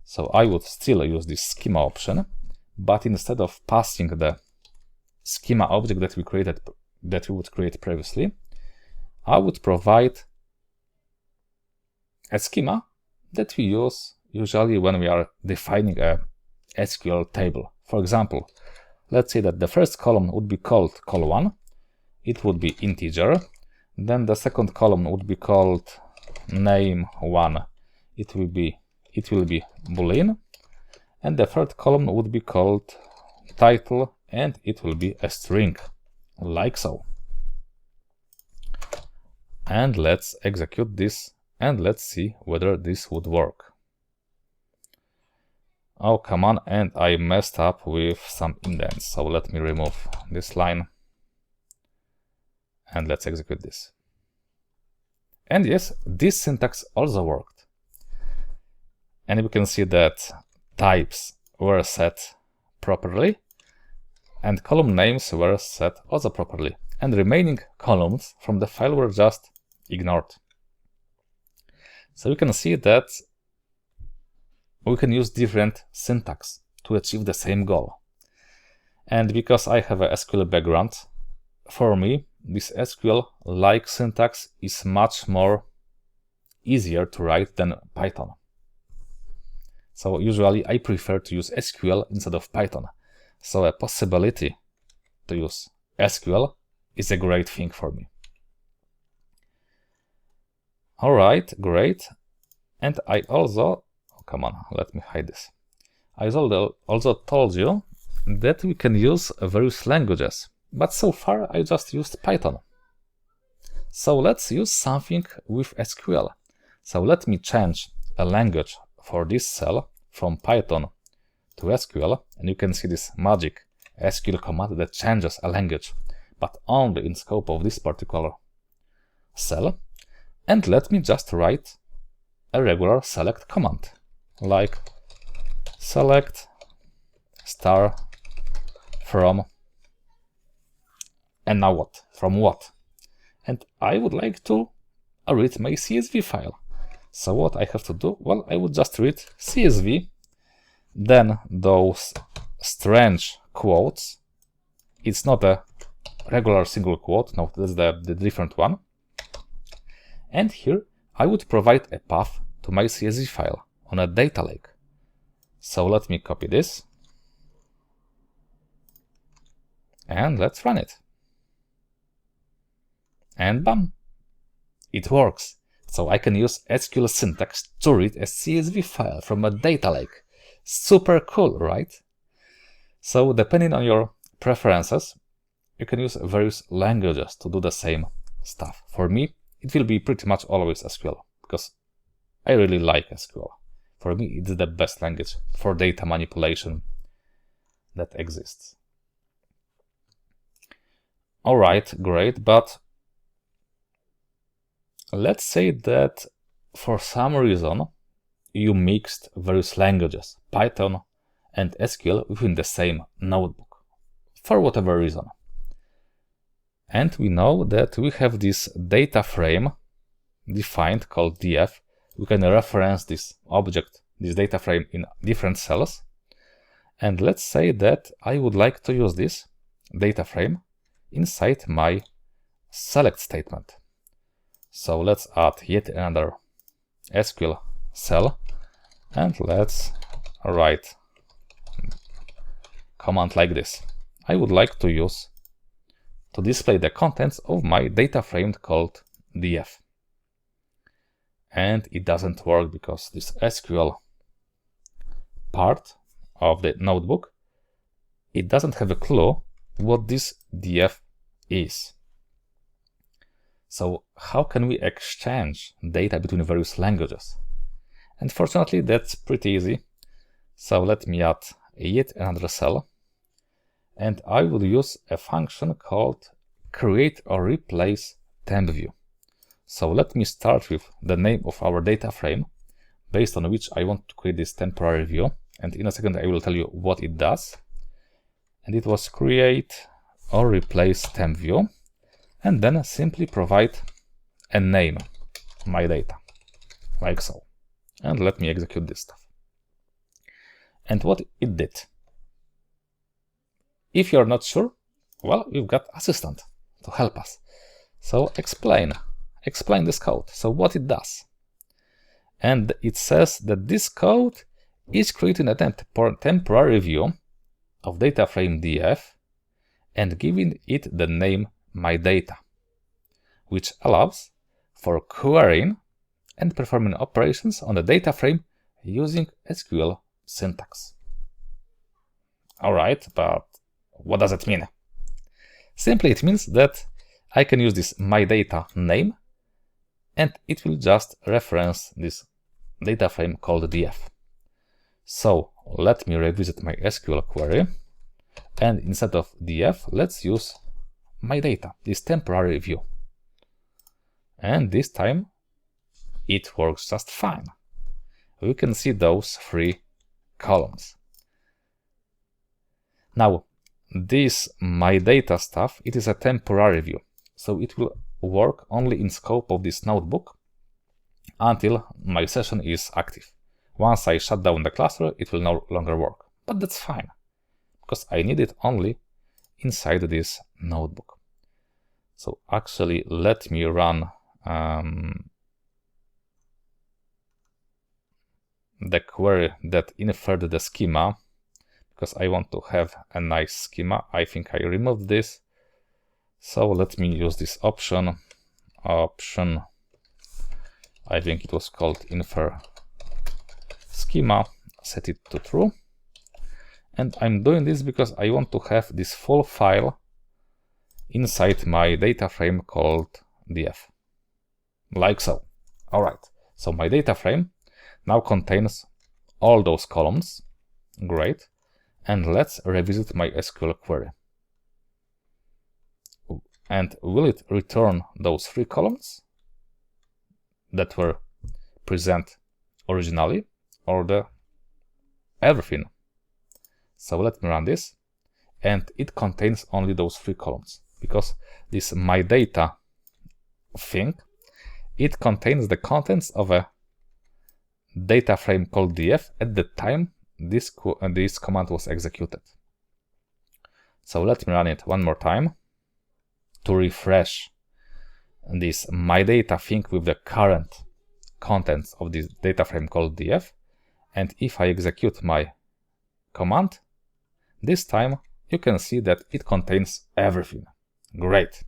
So I would still use this schema option, but instead of passing the schema object that we would create previously, I would provide a schema that we use usually when we are defining a SQL table. For example, let's say that the first column would be called col1, it would be integer, then the second column would be called name1, it will be boolean, and the third column would be called title, and it will be a string, like so. And let's execute this, and let's see whether this would work. Oh, come on, and I messed up with some indents, so let me remove this line, and let's execute this. And yes, this syntax also worked. And we can see that types were set properly, and column names were set also properly, and remaining columns from the file were just ignored. So we can see that we can use different syntax to achieve the same goal. And because I have a SQL background, for me, this SQL-like syntax is much more easier to write than Python. So usually I prefer to use SQL instead of Python. So a possibility to use SQL is a great thing for me. All right, great. And I also, oh, come on, let me hide this. I also told you that we can use various languages, but so far I just used Python. So let's use something with SQL. So let me change a language for this cell from Python to SQL, and you can see this magic SQL command that changes a language, but only in scope of this particular cell. And let me just write a regular select command, like select star from, and now what? From what? And I would like to read my CSV file. So what I have to do? Well, I would just read CSV, then those strange quotes. It's not a regular single quote, no, that's the different one. And here I would provide a path to my CSV file on a data lake. So let me copy this and let's run it. And bam, it works. So I can use SQL syntax to read a CSV file from a data lake. Super cool, right? So depending on your preferences, you can use various languages to do the same stuff. For me, it will be pretty much always SQL, because I really like SQL. For me, it's the best language for data manipulation that exists. All right, great, but let's say that for some reason you mixed various languages, Python and SQL, within the same notebook, for whatever reason. And we know that we have this data frame defined called df. We can reference this object, this data frame, in different cells. And let's say that I would like to use this data frame inside my select statement. So let's add yet another SQL cell, and let's write command like this. I would like to use to display the contents of my data frame called df. And it doesn't work because this SQL part of the notebook, it doesn't have a clue what this df is. So how can we exchange data between various languages? And fortunately, that's pretty easy. So let me add yet another cell, and I will use a function called create or replace temp view. So let me start with the name of our data frame, based on which I want to create this temporary view. And in a second, I will tell you what it does. And it was create or replace temp view, and then simply provide a name, my data, like so. And let me execute this stuff. And what it did. If you're not sure, well, we've got assistant to help us. So explain this code. So what it does. And it says that this code is creating a temporary view of data frame df and giving it the name my data, which allows for querying and performing operations on the data frame using SQL syntax. All right, but what does it mean? Simply, it means that I can use this my data name, and it will just reference this data frame called df. So let me revisit my SQL query, and instead of df, let's use my data, this temporary view. And this time it works just fine. We can see those 3 columns. Now, this my data stuff, it is a temporary view, so it will work only in scope of this notebook until my session is active. Once I shut down the cluster, it will no longer work. But that's fine, because I need it only inside this notebook. So actually, let me run the query that inferred the schema, because I want to have a nice schema. I think I removed this. So let me use this option, I think it was called infer schema, set it to true. And I'm doing this because I want to have this full file inside my data frame called df, like so. All right, so my data frame now contains all those columns. Great. And let's revisit my SQL query. And will it return those 3 columns that were present originally, or the everything? So let me run this, and it contains only those 3 columns, because this my data thing, it contains the contents of a data frame called df at the time this command was executed. So let me run it one more time to refresh this my data thing with the current contents of this data frame called df. And if I execute my command, this time you can see that it contains everything. Great.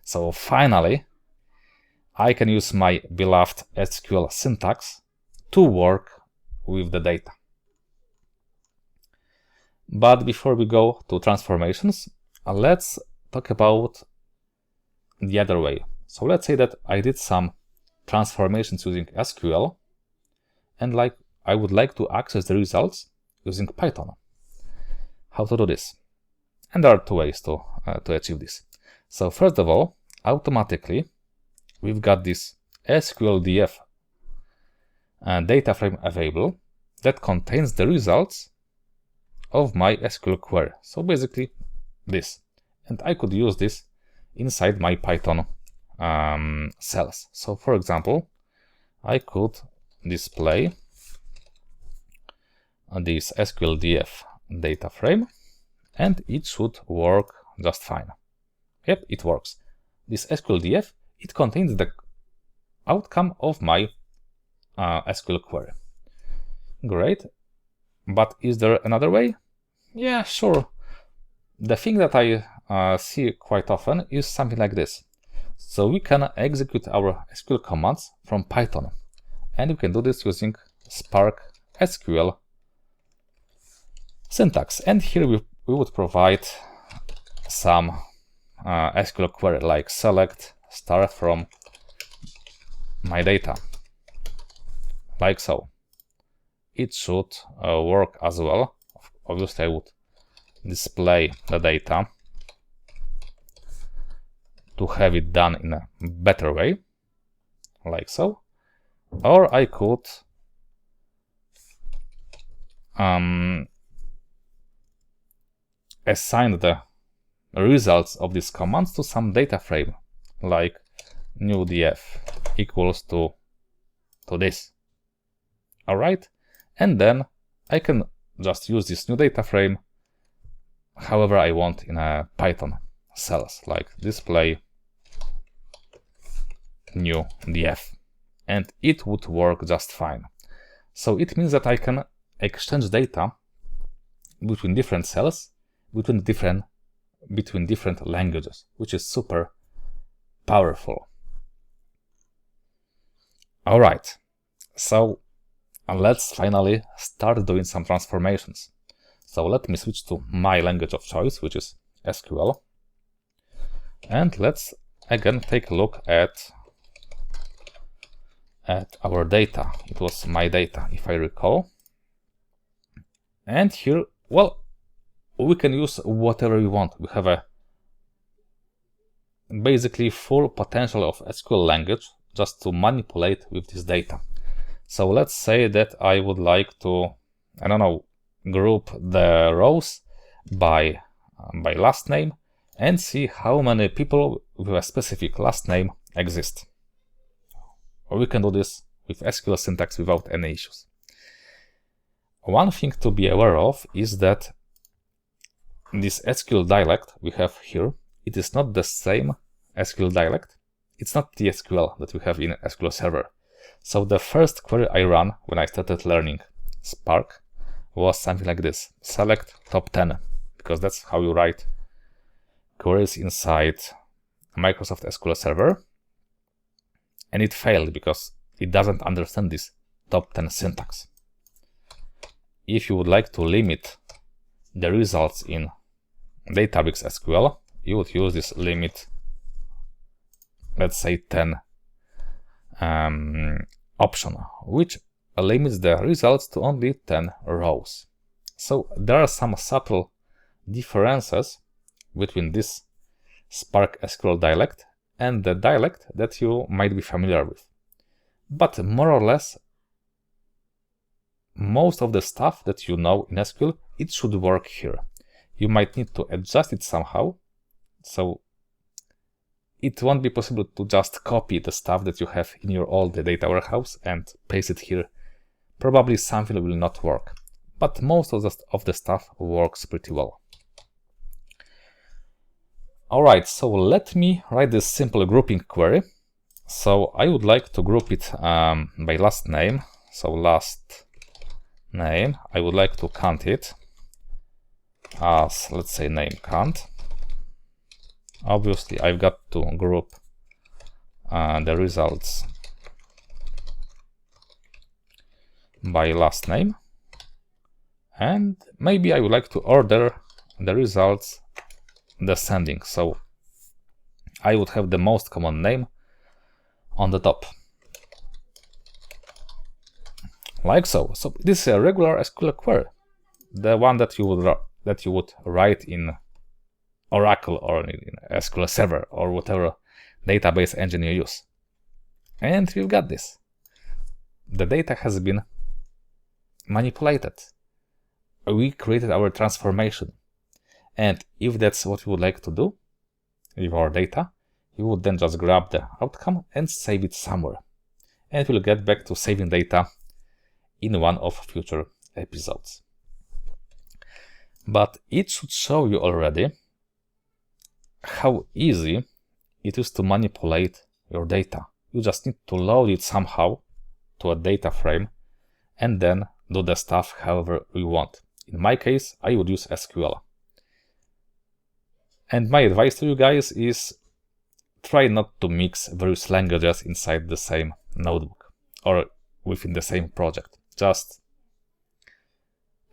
So finally, I can use my beloved SQL syntax to work with the data. But before we go to transformations, let's talk about the other way. So let's say that I did some transformations using SQL, and I would like to access the results using Python. How to do this? And there are 2 ways to achieve this. So first of all, automatically we've got this SQL df data frame available that contains the results of my SQL query. So basically this. And I could use this inside my Python cells. So for example, I could display this SQLDF data frame, and it should work just fine. Yep, it works. This SQLDF, it contains the outcome of my SQL query. Great, but is there another way? Yeah, sure. The thing that I see quite often is something like this. So we can execute our SQL commands from Python, and we can do this using Spark SQL syntax. And here we would provide some SQL query like select star from my data, like so. It should work as well. Obviously, I would display the data to have it done in a better way, like so. Or I could assign the results of these commands to some data frame, like new df equals to this. All right, and then I can just use this new data frame however I want in a Python cells, like display new df, and it would work just fine. So it means that I can exchange data between different cells, between different languages, which is super powerful. All right, so let's finally start doing some transformations. So let me switch to my language of choice, which is SQL. And let's again take a look at our data. It was my data, if I recall. And here, well, we can use whatever we want. We have a basically full potential of SQL language just to manipulate with this data. So let's say that I would like to, I don't know, group the rows by last name and see how many people with a specific last name exist. Or we can do this with SQL syntax without any issues. One thing to be aware of is that this SQL dialect we have here, it is not the same SQL dialect. It's not the SQL that we have in SQL Server. So the first query I ran when I started learning Spark was something like this: select top 10, because that's how you write queries inside Microsoft SQL Server. And it failed because it doesn't understand this top 10 syntax. If you would like to limit the results in Databricks SQL, you would use this limit, let's say 10 option, which limits the results to only 10 rows. So there are some subtle differences between this Spark SQL dialect and the dialect that you might be familiar with. But more or less, most of the stuff that you know in SQL, it should work here. You might need to adjust it somehow, so it won't be possible to just copy the stuff that you have in your old data warehouse and paste it here. Probably something will not work, but most of the stuff works pretty well. Alright, so let me write this simple grouping query. So I would like to group it by last name. So last name, I would like to count it as, let's say, name count. Obviously, I've got to group the results by last name. And maybe I would like to order the results descending. So I would have the most common name on the top. Like so. So this is a regular SQL query, the one that you would write in Oracle or in SQL Server or whatever database engine you use. And we've got this. The data has been manipulated. We created our transformation. And if that's what we would like to do, with our data, you would then just grab the outcome and save it somewhere. And we'll get back to saving data in one of future episodes. But it should show you already how easy it is to manipulate your data. You just need to load it somehow to a data frame and then do the stuff however you want. In my case, I would use SQL. And my advice to you guys is try not to mix various languages inside the same notebook or within the same project. Just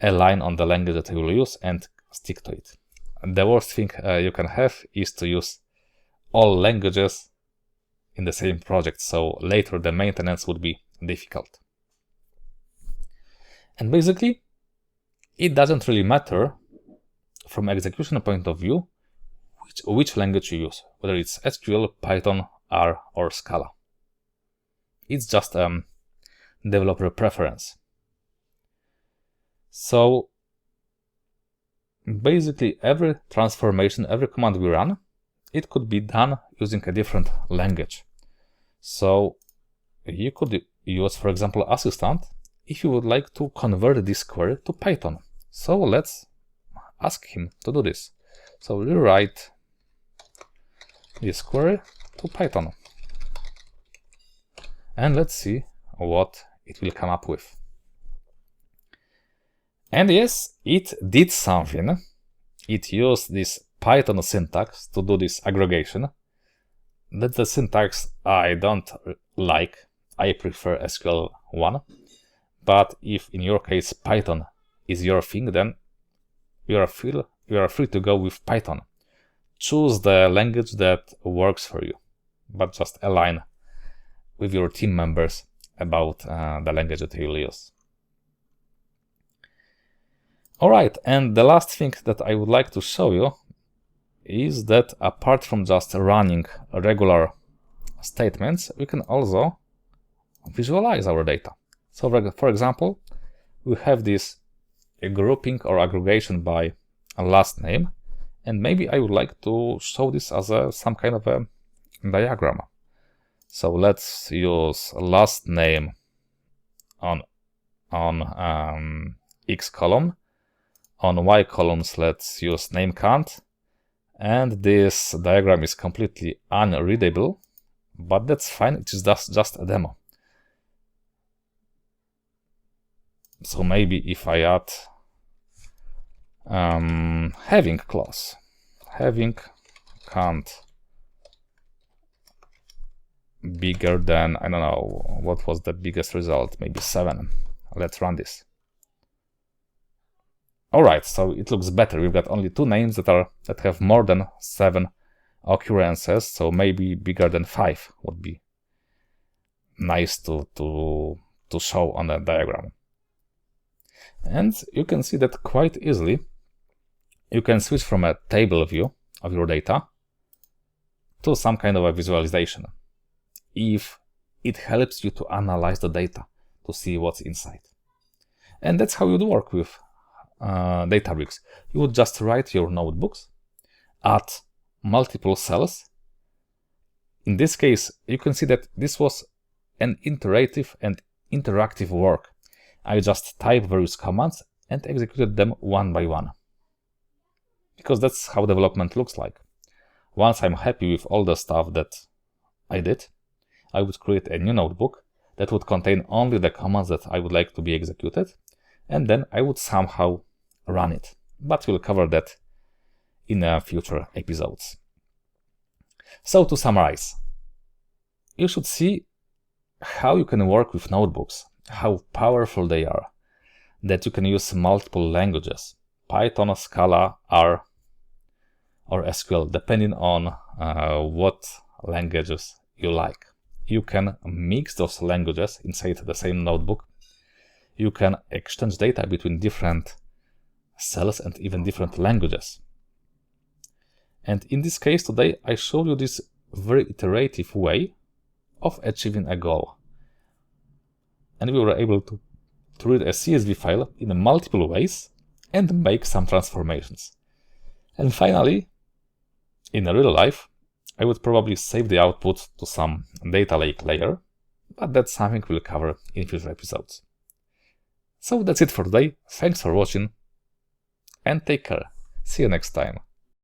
align on the language that you will use and stick to it. The worst thing you can have is to use all languages in the same project, so later the maintenance would be difficult. And basically, it doesn't really matter from execution point of view which language you use, whether it's SQL, Python, R, or Scala. It's just developer preference. So basically every transformation, every command we run, it could be done using a different language. So you could use, for example, Assistant if you would like to convert this query to Python. So let's ask him to do this. So rewrite this query to Python. And let's see what it will come up with. And yes, it did something. It used this Python syntax to do this aggregation. That's the syntax I don't like. I prefer SQL 1. But if in your case Python is your thing, then you are free to go with Python. Choose the language that works for you, but just align with your team members about the language that you will use. Alright, and the last thing that I would like to show you is that apart from just running regular statements, we can also visualize our data. So for example, we have this grouping or aggregation by a last name, and maybe I would like to show this as some kind of a diagram. So let's use last name on X column. On Y columns, let's use name count. And this diagram is completely unreadable, but that's fine. It is just a demo. So maybe if I add having clause, having count bigger than, I don't know, what was the biggest result? Maybe 7. Let's run this. Alright, so it looks better. We've got only 2 names that have more than 7 occurrences, so maybe bigger than 5 would be nice to show on the diagram. And you can see that quite easily you can switch from a table view of your data to some kind of a visualization if it helps you to analyze the data to see what's inside. And that's how you'd work with Databricks. You would just write your notebooks, add multiple cells. In this case, you can see that this was an iterative and interactive work. I just typed various commands and executed them one by one. Because that's how development looks like. Once I'm happy with all the stuff that I did, I would create a new notebook that would contain only the commands that I would like to be executed, and then I would somehow run it. But we'll cover that in future episodes. So to summarize, you should see how you can work with notebooks, how powerful they are, that you can use multiple languages, Python, Scala, R, or SQL, depending on what languages you like. You can mix those languages inside the same notebook. You can exchange data between different cells and even different languages. And in this case today, I showed you this very iterative way of achieving a goal. And we were able to read a CSV file in multiple ways and make some transformations. And finally, in real life, I would probably save the output to some data lake layer, but that's something we'll cover in future episodes. So that's it for today. Thanks for watching and take care. See you next time.